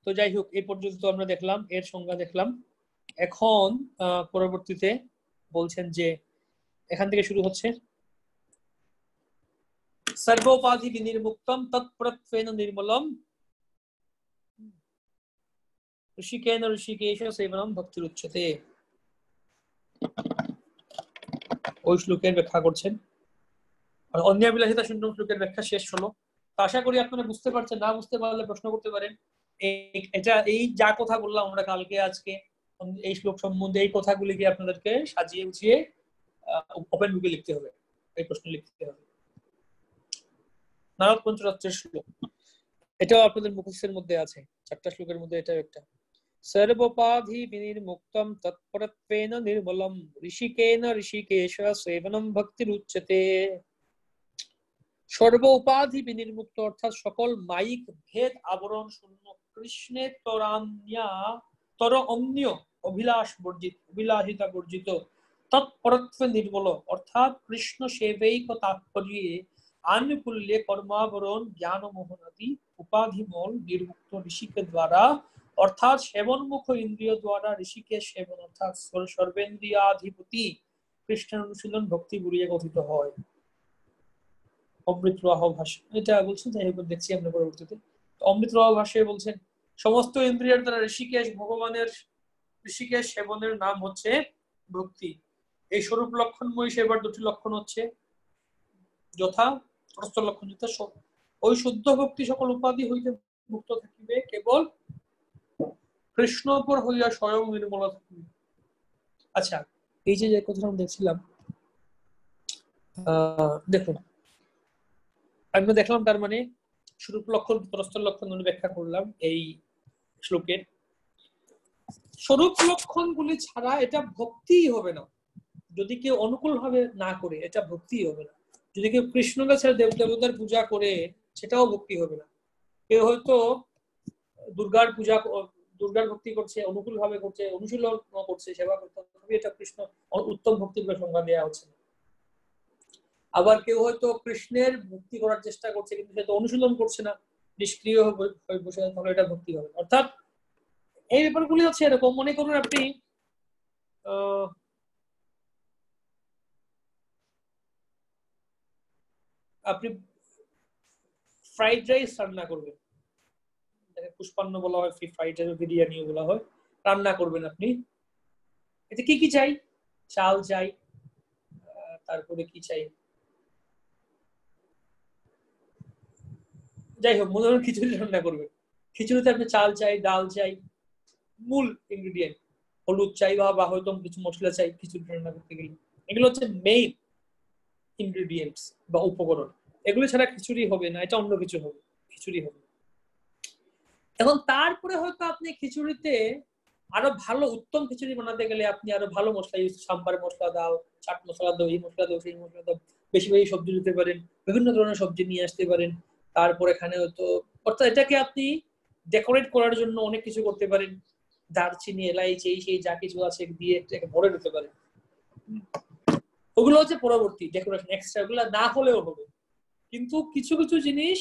তো যাই হোক, এই পর্যন্ত আমরা দেখলাম, এর সংজ্ঞা দেখলাম। এখন পরবর্তীতে বলছেন যে এখান থেকে শুরু হচ্ছে সর্বোপাধি বিনির্মুক্তম তৎপরত্বেন নির্মলম ঋষিকেন ঋষিকেশ সেবনম ভক্তির উচ্চতে। ওই শ্লোকের ব্যাখ্যা করছেন, অন্যাবিলাসিতা শূন্য শ্লোকের ব্যাখ্যা শেষ হলো। তো আশা করি আপনারা বুঝতে পারছেন, না বুঝতে পারলে প্রশ্ন করতে পারেন। এটা এই যা কথা বললাম আমরা কালকে আজকে এই শ্লোক সম্বন্ধে, এই কথাগুলিকে আপনাদেরকে সাজিয়ে গুছিয়ে ওপেন বুকে লিখতে হবে, এই প্রশ্ন লিখতে হবে। নারদ পঞ্চরাত্রের শ্লোক, এটাও আপনাদের মুখস্থের মধ্যে আছে, 4টা শ্লোকের মধ্যে এটাও একটা। সর্বোপাধি বিনির্মুক্তম তৎপরত্বেন নির্মলম ঋষিকেন ঋষিকেশ সেবনম ভক্তিরুচ্যতে। সর্ব উপাধি বিনির্মুক্ত অর্থাৎ সকল মাইক ভেদ আবরণ শূন্য কৃষ্ণের তর অন্য অভিলাষিতা বর্জিত তৎপরত্ব নির্মল অর্থাৎ কৃষ্ণ সেবৈক তাৎপর্যে আনুকূল্যে কর্মাবরণ জ্ঞান মোহনাদি উপাধিমল নির্মুক্ত ঋষিকে দ্বারা অর্থাৎ সেবনমুখ ইন্দ্রিয় দ্বারা ঋষিকে সেবন অর্থাৎ সর্বেন্দ্রিয়াধিপতি কৃষ্ণের অনুশীলন ভক্তি বুড়িয়ে গঠিত হয়। অমৃত প্রবাহ ভাষ্য এটা বলছেন, যাই হোক দেখছি আমরা পরবর্তীতে। অমৃত প্রবাহ ভাষ্যে বলছেন সমস্ত ইন্দ্রিয়ের দ্বারা ঋষিকেশ ভগবানের ঋষিকেশ সেবনের নাম হচ্ছে ভক্তি। এই স্বরূপ লক্ষণময় সেবার দুটি লক্ষণ হচ্ছে যথা প্রস্থ লক্ষণ যথা ওই শুদ্ধ ভক্তি সকল উপাধি হইতে মুক্ত থাকিবে, কেবল কৃষ্ণ উপর হইয়া স্বয়ং নির্মল থাকিবে। আচ্ছা, এই যে কথাটা আমরা দেখছিলাম, দেখুন আমরা দেখলাম তার মানে স্বরূপ লক্ষণ প্রস্থ লক্ষণ ব্যাখ্যা করলাম, এই শ্লোকের, স্বরূপ লক্ষণগুলি ছাড়া এটা ভক্তিই হবে না। যদি কেউ অনুকূল ভাবে না করে, এটা ভক্তিই হবে না। যদি কেউ কৃষ্ণকে ছেড়ে দেবতার পূজা করে, সেটাও ভক্তি হবে না। কেউ হয়তো দুর্গার ভক্তি করছে, অনুকূল ভাবে করছে, অনুশীলন করছে, সেবা করছে, এটা কৃষ্ণ উত্তম ভক্তি বলে সংজ্ঞা দেওয়া হচ্ছে না। আবার কেউ হয়তো কৃষ্ণের ভক্তি করার চেষ্টা করছে, কিন্তু সে তো অনুশীলন করছে না, নিষ্ক্রিয় হয়ে বসে, তাহলে এটা ভক্তি হবে। অর্থাৎ এই ব্যাপারগুলি হচ্ছে এরকম। মনে করুন আপনি ফ্রাইড রাইস রান্না করবেন, পুষ্পান্ন বলা হয়, ফ্রাইড রাইস, বিরিয়ানি বলা হয়, রান্না করবেন আপনি। এতে কি কি চাই? চাল চাই, তারপরে কি চাই, যাই হোক, মনে হয় খিচুড়ি রান্না করবেন। খিচুড়িতে আপনি চাল চাই, ডাল চাই, মূল ইনগ্রিডিয়েন্ট। হলুদ চাই বা হয়তো কিছু মশলা চাই খিচুড়ি রান্না করতে গেলে। এগুলো হচ্ছে মেইন ইনগ্রিডিয়েন্টস বা উপকরণ। এগুলো ছাড়া খিচুড়ি হবে না, এটা অন্য কিছু হবে, খিচুড়ি হবে। এখন তারপরে হয়তো আপনি খিচুড়িতে আরো ভালো উত্তম খিচুড়ি বানাতে গেলে আপনি আরো ভালো মশলা ইউজ, সাম্বার মশলা দাও, চাট মশলা দাও, এই মশলা দাও, সেই মশলা দাও, বেশি বেশি সবজি দিতে পারেন, বিভিন্ন ধরনের সবজি নিয়ে আসতে পারেন। তারপর এখানে হয়তো, অর্থাৎ এটাকে আপনি ডেকোরেট করার জন্য অনেক কিছু করতে পারেন, দারচিনি, এলাইচি, সেই যা কিছু আছে দিয়ে এটাকে ভরে দিতে পারেন। ওগুলো হচ্ছে পরবর্তী ডেকোরেশন, এক্সট্রা, ওগুলো না হলেও হবে। কিন্তু কিছু কিছু জিনিস,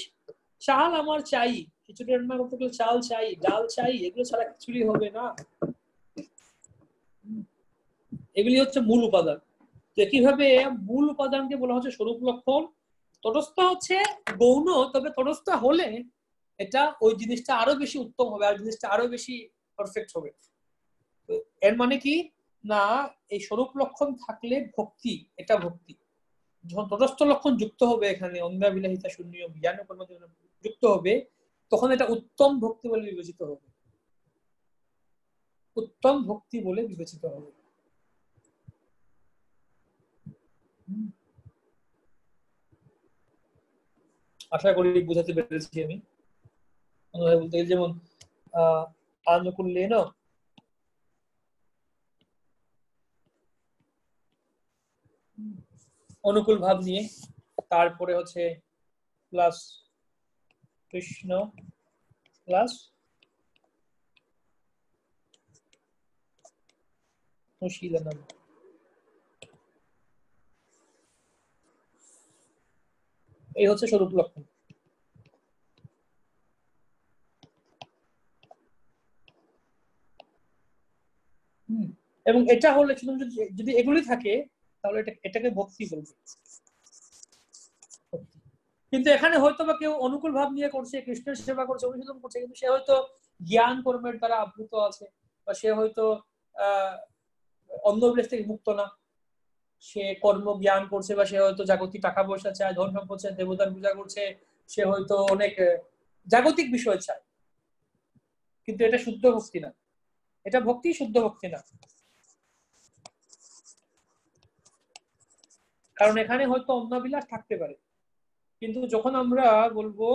চাল আমার চাই, খিচুড়ি রান্না করতে গেলে চাল চাই, ডাল চাই, এগুলো ছাড়া খিচুড়ি হবে না। এগুলি হচ্ছে মূল উপাদান। তো একইভাবে মূল উপাদানকে বলা হচ্ছে স্বরূপ লক্ষণ। তটস্থ হচ্ছে গৌণ, তবে তটস্থ হলে এটা ওই জিনিসটা আরো বেশি উত্তম হবে, আর জিনিসটা আরো বেশি পারফেক্ট হবে। এর মানে কি না, এই স্বরূপ লক্ষণ থাকলে ভক্তি, এটা ভক্তি। যখন তটস্থ লক্ষণ যুক্ত হবে, এখানে অন্যাবিলাহিতা শূন্য জ্ঞান কর্ম যুক্ত হবে, তখন এটা উত্তম ভক্তি বলে বিবেচিত হবে, উত্তম ভক্তি বলে বিবেচিত হবে। আশা করি বুঝাতে পেরেছি আমি। বলতে গেলে যেমন আনুকূল্যেন অনুকূল ভাব নিয়ে, তারপরে হচ্ছে প্লাস কৃষ্ণ প্লাস অনুশীলনম। এই হচ্ছে স্বরূপ লক্ষণ। এবং এটা হলে যদি এগুলি থাকে, তাহলে এটাকে ভক্তি বলবে। কিন্তু এখানে হয়তো বা কেউ অনুকূল ভাব নিয়ে করছে, কৃষ্ণের সেবা করছে, অনুশীলন করছে, কিন্তু সে হয়তো জ্ঞান কর্মের দ্বারা আবৃত আছে, বা সে হয়তো অন্য অভিলাষ থেকে মুক্ত না, সে কর্ম জ্ঞান করছে, বা সে হয়তো জাগতিক টাকা পয়সা চায়, ধন সম্পদ চায়, দেবতার পূজা করছে, সে হয়তো অনেক জাগতিক বিষয় চায়, কিন্তু এটা শুদ্ধ ভক্তি না, এটা ভক্তি শুদ্ধ ভক্তি না। কারণ এখানে হয়তো অন্যাবিলাস থাকতে পারে, কিন্তু যখন আমরা বলবো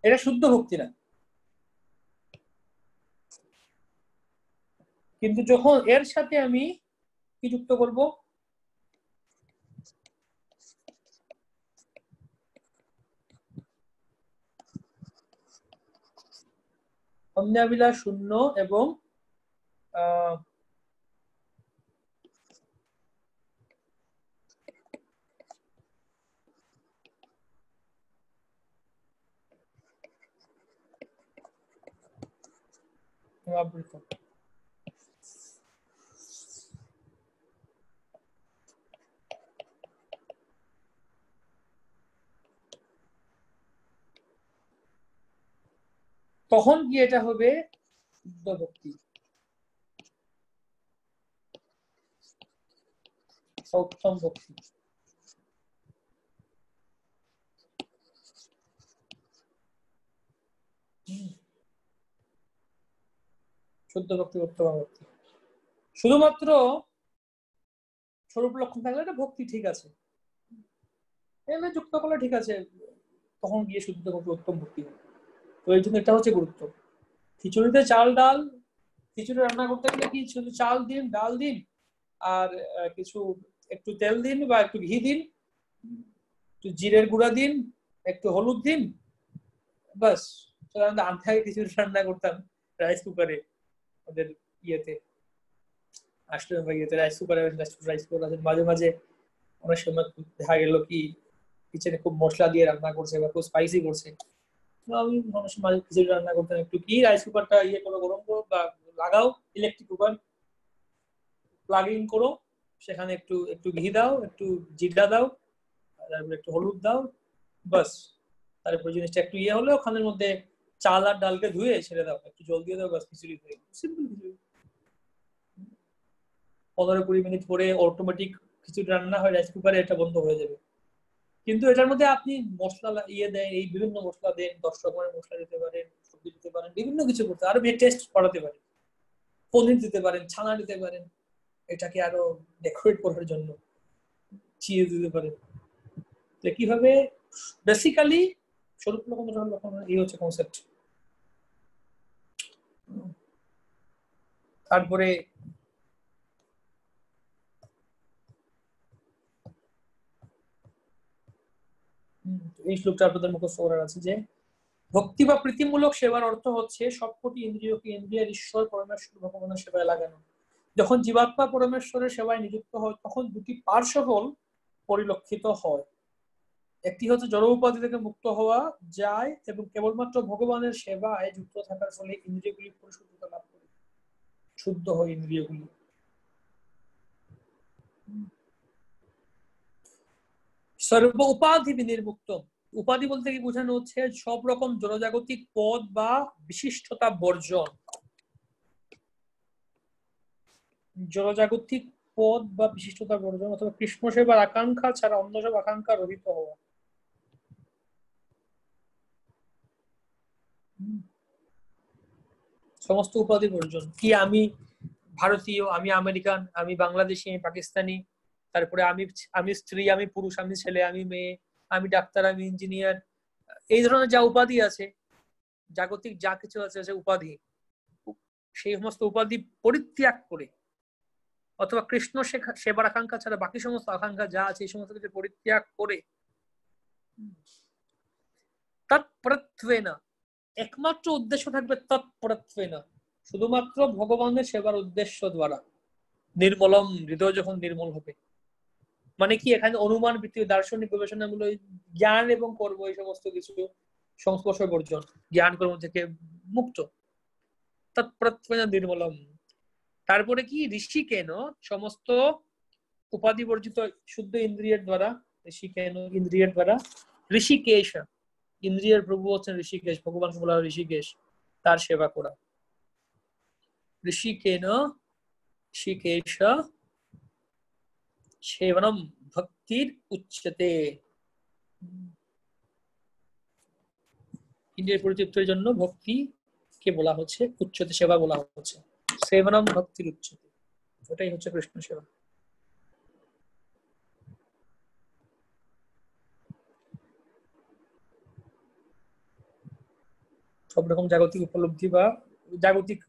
এটা শুদ্ধ ভক্তি না। কিন্তু যখন এর সাথে আমি কি যুক্ত করব, অন্যাবিলাস শূন্য এবং আবৃত, তখন কি এটা হবে শুদ্ধ ভক্তি, উত্তম ভক্তি। শুদ্ধ ভক্তি, উত্তম ভক্তি। শুধুমাত্র স্বরূপ লক্ষণ থাকলে এটা ভক্তি ঠিক আছে, এমনি যুক্ত করলে ঠিক আছে, তখন গিয়ে শুদ্ধ ভক্তি, উত্তম ভক্তি হবে। তো এই জন্য এটা হচ্ছে গুরুত্ব। খিচুড়িতে চাল ডাল, খিচুড়ি রান্না করতে গেলে কি শুধু চাল দিন, ডাল দিন, আর কিছু একটু তেল দিন বা একটু ঘি দিন, একটু জিরের গুঁড়া দিন, একটু হলুদ দিন, বাস। আমি আগে খিচুড়ি রান্না করতাম রাইস কুকারে, ওদের ইয়েতে আসলে ইয়েতে রাইস কুকারে, রাইস কুকার আছে। মাঝে মাঝে অনেক সময় দেখা গেল কি কিচেনে খুব মশলা দিয়ে রান্না করছে বা খুব স্পাইসি করছে, তো আমি অনেক সময় মাঝে খিচুড়ি রান্না করতাম, একটু কি রাইস কুকারটা ইয়ে করো, গরম করো বা লাগাও, ইলেকট্রিক কুকার প্লাগ ইন করো, সেখানে একটু একটু ঘি দাও, একটু জিরা দাও, তারপরে একটু হলুদ দাও, বাস। তারপরে জিনিসটা একটু ইয়ে হলে ওখানের মধ্যে চাল আর ডালকে ধুয়ে ছেড়ে দাও, একটু জল দিয়ে দাও, বাস, খিচুড়ি হয়ে গেল। সিম্পল খিচুড়ি। 15-20 মিনিট পরে অটোমেটিক খিচুড়ি রান্না হয় রাইস কুকারে, এটা বন্ধ হয়ে যাবে। কিন্তু এটার মধ্যে আপনি মশলা ইয়ে দেয়, এই বিভিন্ন মশলা দেন, 10 রকমের মশলা দিতে পারেন, সবজি দিতে পারেন, বিভিন্ন কিছু করতে, আরো টেস্ট বাড়াতে পারেন, পনির দিতে পারেন, ছানা দিতে পারেন, এটাকে আরো ডেকোরেট করার জন্য চিজ দিতে পারেন। তো কিভাবে বেসিক্যালি স্বরূপ লক্ষণ এই হচ্ছে কনসেপ্ট। তারপরে এই শ্লোকটা আপনাদের মুখস্থ করার আছে যে ভক্তি বা প্রীতিমূলক সেবার অর্থ হচ্ছে সবকটি ইন্দ্রিয়কে ইন্দ্রিয়ের ঈশ্বর পরমেশ্বর ভগবানের সেবায় লাগানো। যখন জীবাত্মা পরমেশ্বরের সেবায় নিযুক্ত হয় তখন দুটি পার্শ্বফল পরিলক্ষিত হয়। একটি হচ্ছে জড় উপাধি থেকে মুক্ত হওয়া যায় এবং কেবলমাত্র ভগবানের সেবায় যুক্ত থাকার ফলে ইন্দ্রিয়গুলি পরিশুদ্ধতা লাভ করে, শুদ্ধ হয় ইন্দ্রিয়গুলি। সর্ব উপাধি বিনির্মুক্ত। উপাধি বলতে কি বোঝানো হচ্ছে সব রকম জনজাগতিক পদ বা বিশিষ্টতা বর্জন। জনজাগতিক পদ বা বিশিষ্টতা বর্জন অথবা কৃষ্ণ সেবার আকাঙ্ক্ষা ছাড়া অন্য সব আকাঙ্ক্ষা রহিত হওয়া। সমস্ত উপাধি বর্জন কি, আমি ভারতীয়, আমি আমেরিকান, আমি বাংলাদেশি, আমি পাকিস্তানি, তারপরে আমি আমি স্ত্রী, আমি পুরুষ, আমি ছেলে, আমি মেয়ে, আমি ডাক্তার, আমি ইঞ্জিনিয়ার, এই ধরনের যা উপাধি আছে, জাগতিক যা কিছু আছে উপাধি, সেই সমস্ত উপাধি পরিত্যাগ করে অথবা কৃষ্ণ সেবার আকাঙ্ক্ষা ছাড়া বাকি সমস্ত আকাঙ্ক্ষা যা আছে এই সমস্ত কিছু পরিত্যাগ করে তৎপরত্বেনা, একমাত্র উদ্দেশ্য থাকবে তৎপরত্বেনা, শুধুমাত্র ভগবানের সেবার উদ্দেশ্য দ্বারা। নির্মলম, হৃদয় যখন নির্মল হবে, মানে কি এখানে অনুমান ভিত্তিক দার্শনিক গবেষণাগুলো জ্ঞান এবং কর্ম এই সমস্ত কিছু সংস্পর্শ বর্জন, জ্ঞান কর্ম থেকে মুক্ত, তৎপরত্বেনা নির্মলম। তারপরে কি ঋষি কেন সমস্ত উপাধি বর্জিত শুদ্ধ ইন্দ্রিয়ের দ্বারা, ঋষি কেন ইন্দ্রিয়ের দ্বারা, ঋষিকেশ, ইন্দ্রিয়ের প্রভু হচ্ছেন ঋষিকেশ, ভগবানকে বলা হয় ঋষিকেশ, তার সেবা করা। ঋষিকেন ঋষিকেশ সেবনম ভক্তির উচ্চতে। ইন্দ্রিয়ের পরিতৃপ্তির জন্য ভক্তি কে বলা হচ্ছে উচ্চতে, সেবা বলা হচ্ছে সেবনম ভক্তির উচ্চতে, ওটাই হচ্ছে কৃষ্ণ সেবা। সব রকম জাগতিক উপলব্ধি বা জাগতিক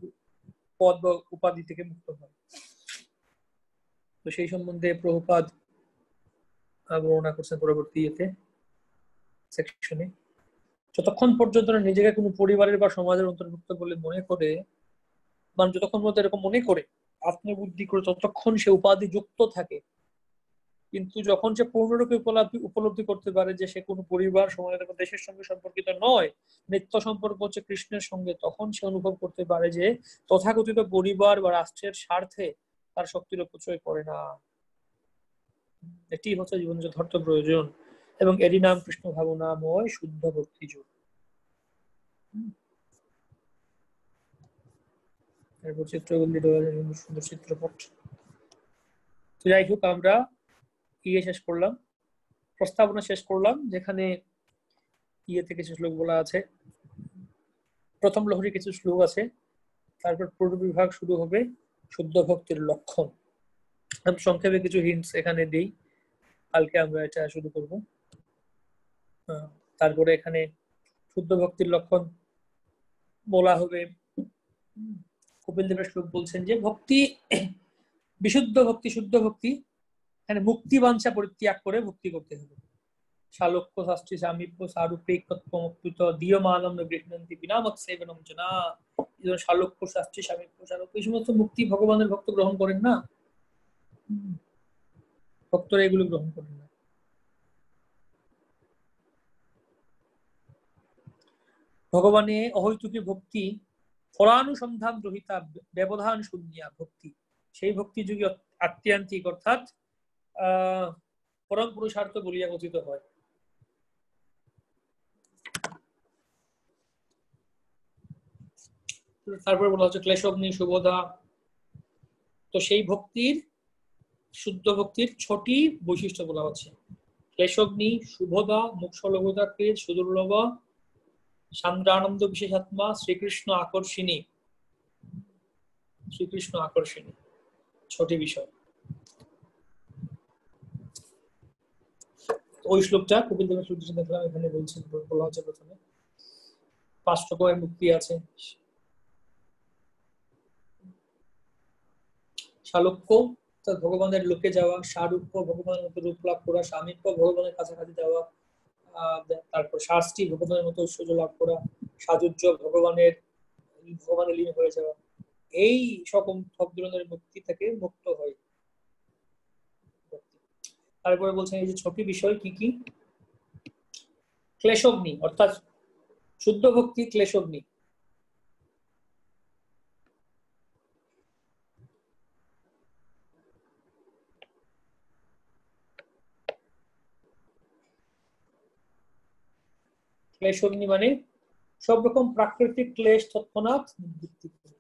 পদ বা উপাধি থেকে মুক্ত হয়। তো সেই সম্বন্ধে প্রভুপাদ বর্ণনা করছেন পরবর্তী সেকশনে। যতক্ষণ পর্যন্ত নিজেকে কোনো পরিবারের বা সমাজের অন্তর্ভুক্ত বলে মনে করে, মানে যতক্ষণ পর্যন্ত এরকম মনে করে আত্মবুদ্ধি করে, ততক্ষণ সে উপাধি যুক্ত থাকে। কিন্তু যখন সে পূর্ণরূপে উপলব্ধি করতে পারে যে সে কোনো পরিবার, সমাজের বা দেশের সঙ্গে সম্পর্কিত নয়, নিত্য সম্পর্ক হচ্ছে কৃষ্ণের সঙ্গে, তখন সে অনুভব করতে পারে যে তথাকথিত পরিবার বা রাষ্ট্রের স্বার্থে তার শক্তির অপচয় করে না। এটি হচ্ছে জীবনের যথার্থ প্রয়োজন এবং এরই নাম কৃষ্ণ ভাবনাময় শুদ্ধ ভক্তি যোগ। এরপর চিত্রগুলি রয়েছে, সুন্দর সুন্দর চিত্রপট। তো যাই হোক, আমরা শেষ করলাম, প্রস্তাবনা শেষ করলাম, যেখানে থেকে কিছু শ্লোক বলা আছে, প্রথম লহরী কিছু শ্লোক আছে, তারপর পূর্ব বিভাগ শুরু হবে শুদ্ধ ভক্তির লক্ষণ। আমি সংক্ষেপে কিছু হিন্টস এখানে দিই, কালকে আমরা এটা শুরু করব। তারপরে এখানে শুদ্ধ ভক্তির লক্ষণ বলা হবে। কপিল দেবের শ্লোক বলছেন যে ভক্তি, বিশুদ্ধ ভক্তি, শুদ্ধ ভক্তি, এখানে মুক্তি বাঞ্ছা পরিত্যাগ করে ভক্তি করতে হবে। শালক্য শাস্ত্রী সামীপ্য সারূপেকত্বমপ্লুত দীয়মানম গৃহণন্তি বিনা মৎসেবনম জনা। শালক্য শাস্ত্রী সামীপ্য শালক্য, এই সমস্ত মুক্তি ভগবানের ভক্ত গ্রহণ করেন না, ভক্তরা এগুলো গ্রহণ করেন না। ভগবানে অহৈতুকী ভক্তি, ফলানুসন্ধান রহিতা ব্যবধান শূন্যা ভক্তি, সেই ভক্তি যুগে আত্যান্তিক অর্থাৎ পরম পুরুষার্থ বলিয়া কথিত হয়। তারপরে বলা হচ্ছে ক্লেশগ্নি শুভদা। তো সেই ভক্তির, শুদ্ধ ভক্তির ছটি বৈশিষ্ট্য বলা হচ্ছে। ক্লেশগ্নি, শুভদা, মুক্ষলভতা, ক্রেজ, সুদুর্লভ, সান্দ্রানন্দ বিশেষাত্মা, শ্রীকৃষ্ণ আকর্ষিণী। শ্রীকৃষ্ণ আকর্ষিণী, ছটি বিষয়। ওই শ্লোকটা কপিল দেবের শ্লোক দেখলাম, এখানে বলছেন, বলা হচ্ছে প্রথমে 5 রকমের মুক্তি আছে। শালক্য ভগবানের লোকে যাওয়া, সারূপ্য ভগবানের মতো রূপ লাভ করা, সামীপ্য ভগবানের কাছাকাছি যাওয়া, তারপর শাস্তি ভগবানের মতো ঐশ্বর্য লাভ করা, সাজুজ্য ভগবানের লীন হয়ে যাওয়া, এই সকম সব ধরনের মুক্তি থেকে মুক্ত হয়। তারপরে বলছেন এই যে ছটি বিষয় কি কি, ক্লেশগ্নি অর্থাৎ শুদ্ধ ভক্তি ক্লেশগ্নি। ক্লেশগ্নি মানে সব রকম প্রাকৃতিক ক্লেশ তৎক্ষণাৎ নিবৃত্তি করে।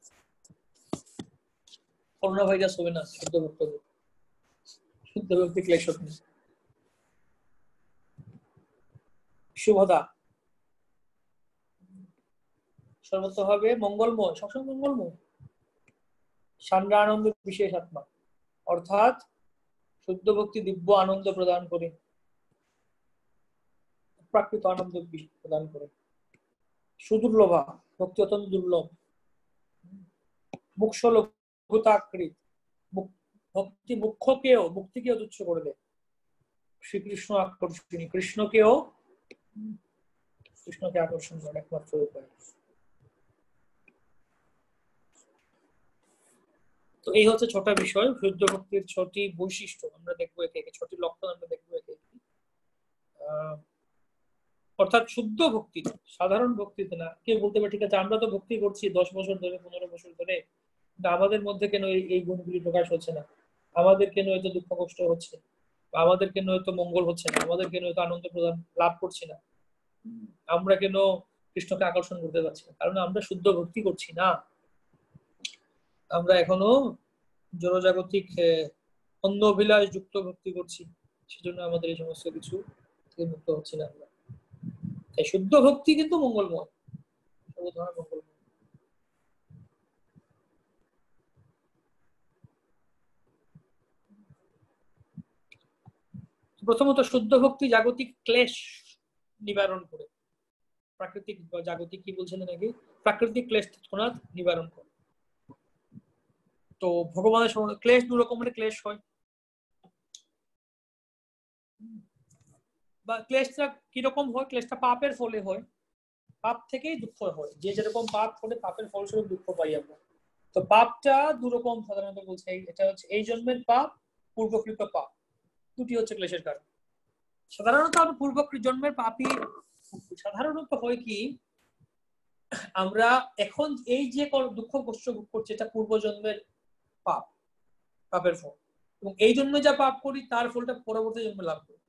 করোনা ভাইরাস হবে না শুদ্ধ ভক্ত, শুদ্ধ ভক্তি ক্লেশগ্নি। শুভদা সর্বতভাবে মঙ্গলময়, সবসময় মঙ্গলময়। সান্দ্রানন্দ বিশেষ আত্মা অর্থাৎ শুদ্ধ ভক্তি দিব্য আনন্দ প্রদান করে, প্রাকৃত আনন্দ প্রদান করে। সুদুর্লভা ভক্তি অত্যন্ত দুর্লভ। মুক্ষলভতাকৃত ভক্তি মুক্তিকেও তুচ্ছ করে দেয়। শ্রীকৃষ্ণ আকর্ষণী, কৃষ্ণকে আকর্ষণ করে একমাত্র উপায়। তো এই হচ্ছে ছটা বিষয়, শুদ্ধ ভক্তির ছটি বৈশিষ্ট্য আমরা দেখবো একে একে, ছটি লক্ষণ আমরা দেখবো একে একে। অর্থাৎ শুদ্ধ ভক্তি, সাধারণ ভক্তিতে না। কেউ বলতে পারে ঠিক আছে আমরা তো ভক্তি করছি 10 বছর ধরে, 15 বছর ধরে, কিন্তু আমাদের মধ্যে কেন এই গুণগুলি প্রকাশ হচ্ছে না, আমাদের কেন হয়তো দুঃখ কষ্ট হচ্ছে, আমাদের কেন হয়তো মঙ্গল হচ্ছে না, আমাদের কেন হয়তো আনন্দ প্রদান লাভ করছি না, আমরা কেন কৃষ্ণকে আকর্ষণ করতে পারছি না? কারণ আমরা শুদ্ধ ভক্তি করছি না, আমরা এখনো জড়জাগতিক অন্য অভিলাষ যুক্ত ভক্তি করছি, সেজন্য আমাদের এই সমস্ত কিছু থেকে মুক্ত হচ্ছে না আমরা। তাই শুদ্ধ ভক্তি কিন্তু মঙ্গলময়, মঙ্গলময়। প্রথমত শুদ্ধ ভক্তি জাগতিক ক্লেশ নিবারণ করে, প্রাকৃতিক জাগতিক কি বলছেন নাকি, প্রাকৃতিক ক্লেশ তৎক্ষণাৎ নিবারণ করে। তো ভগবানের সঙ্গে ক্লেশ দু রকমের ক্লেশ হয়, বা ক্লেশটা কিরকম হয়, ক্লেশটা পাপের ফলে হয়, পাপ থেকেই দুঃখ হয়, যে যেরকম পাপ করে পাপের ফলস্বরূপ দুঃখ পাই আমরা। তো পাপটা দু রকম সাধারণত বলছে, এটা হচ্ছে এই জন্মের পাপ, পূর্বকৃত পাপ, দুটি হচ্ছে ক্লেশের কারণ। সাধারণত আমরা পূর্বকৃত জন্মের পাপই সাধারণত হয় কি, আমরা এখন এই যে দুঃখ কষ্ট ভোগ করছি এটা পূর্বজন্মের পাপ, পাপের ফল, এবং এই জন্মে যা পাপ করি তার ফলটা পরবর্তী জন্মে লাভ করি।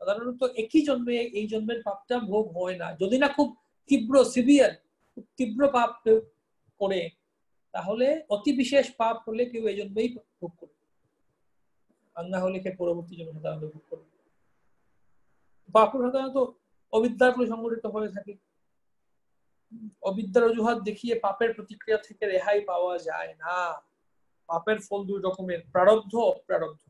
সাধারণত একই জন্মে এই জন্মের পাপটা ভোগ হয় না, যদি না খুব তীব্র সিভিয়ার, খুব তীব্র পাপ করে, তাহলে অতি বিশেষ পাপ হলে কেউ এই জন্যই ভোগ করবে, আর না হলে কেউ পরবর্তী জন্য সাধারণত ভোগ করবে। পাপ সাধারণত অবিদ্যার ফলে সংঘটিত হয়ে থাকে। অবিদ্যার অজুহাত দেখিয়ে পাপের প্রতিক্রিয়া থেকে রেহাই পাওয়া যায় না। পাপের ফল দুই রকমের, প্রারব্ধ অপ্রারব্ধ।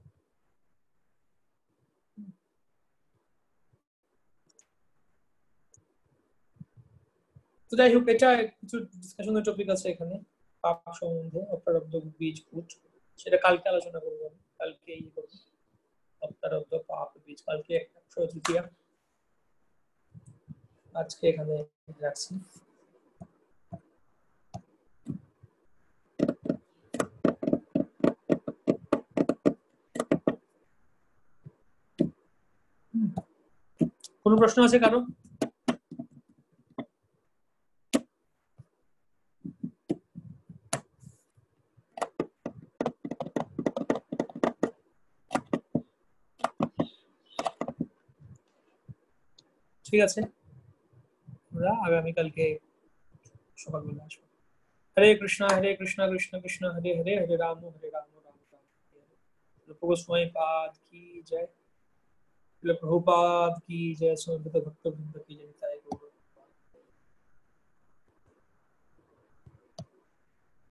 তো যাই হোক, এটা কিছু ডিসকাশনের টপিক আছে এখানে পাপ সম্বন্ধে, অপ্রারব্ধ বীজ ভূত, সেটা কালকে আলোচনা করবো আমি, কালকে এই করবো অপ্রারব্ধ পাপ বীজ, কালকে অক্ষয় তৃতীয়া। আজকে এখানে রাখছি। কোনো প্রশ্ন আছে কারো? ঠিক আছে, আমরা আগামীকালকে সকালবেলা আসবো। हरे कृष्णा कृष्ण कृष्ण हरे हरे, हरे राम राम राम हरे हरे। गोस्वामी पाद की जय, प्रभुपाद की जय, समर्पित भक्त वृंद की जय।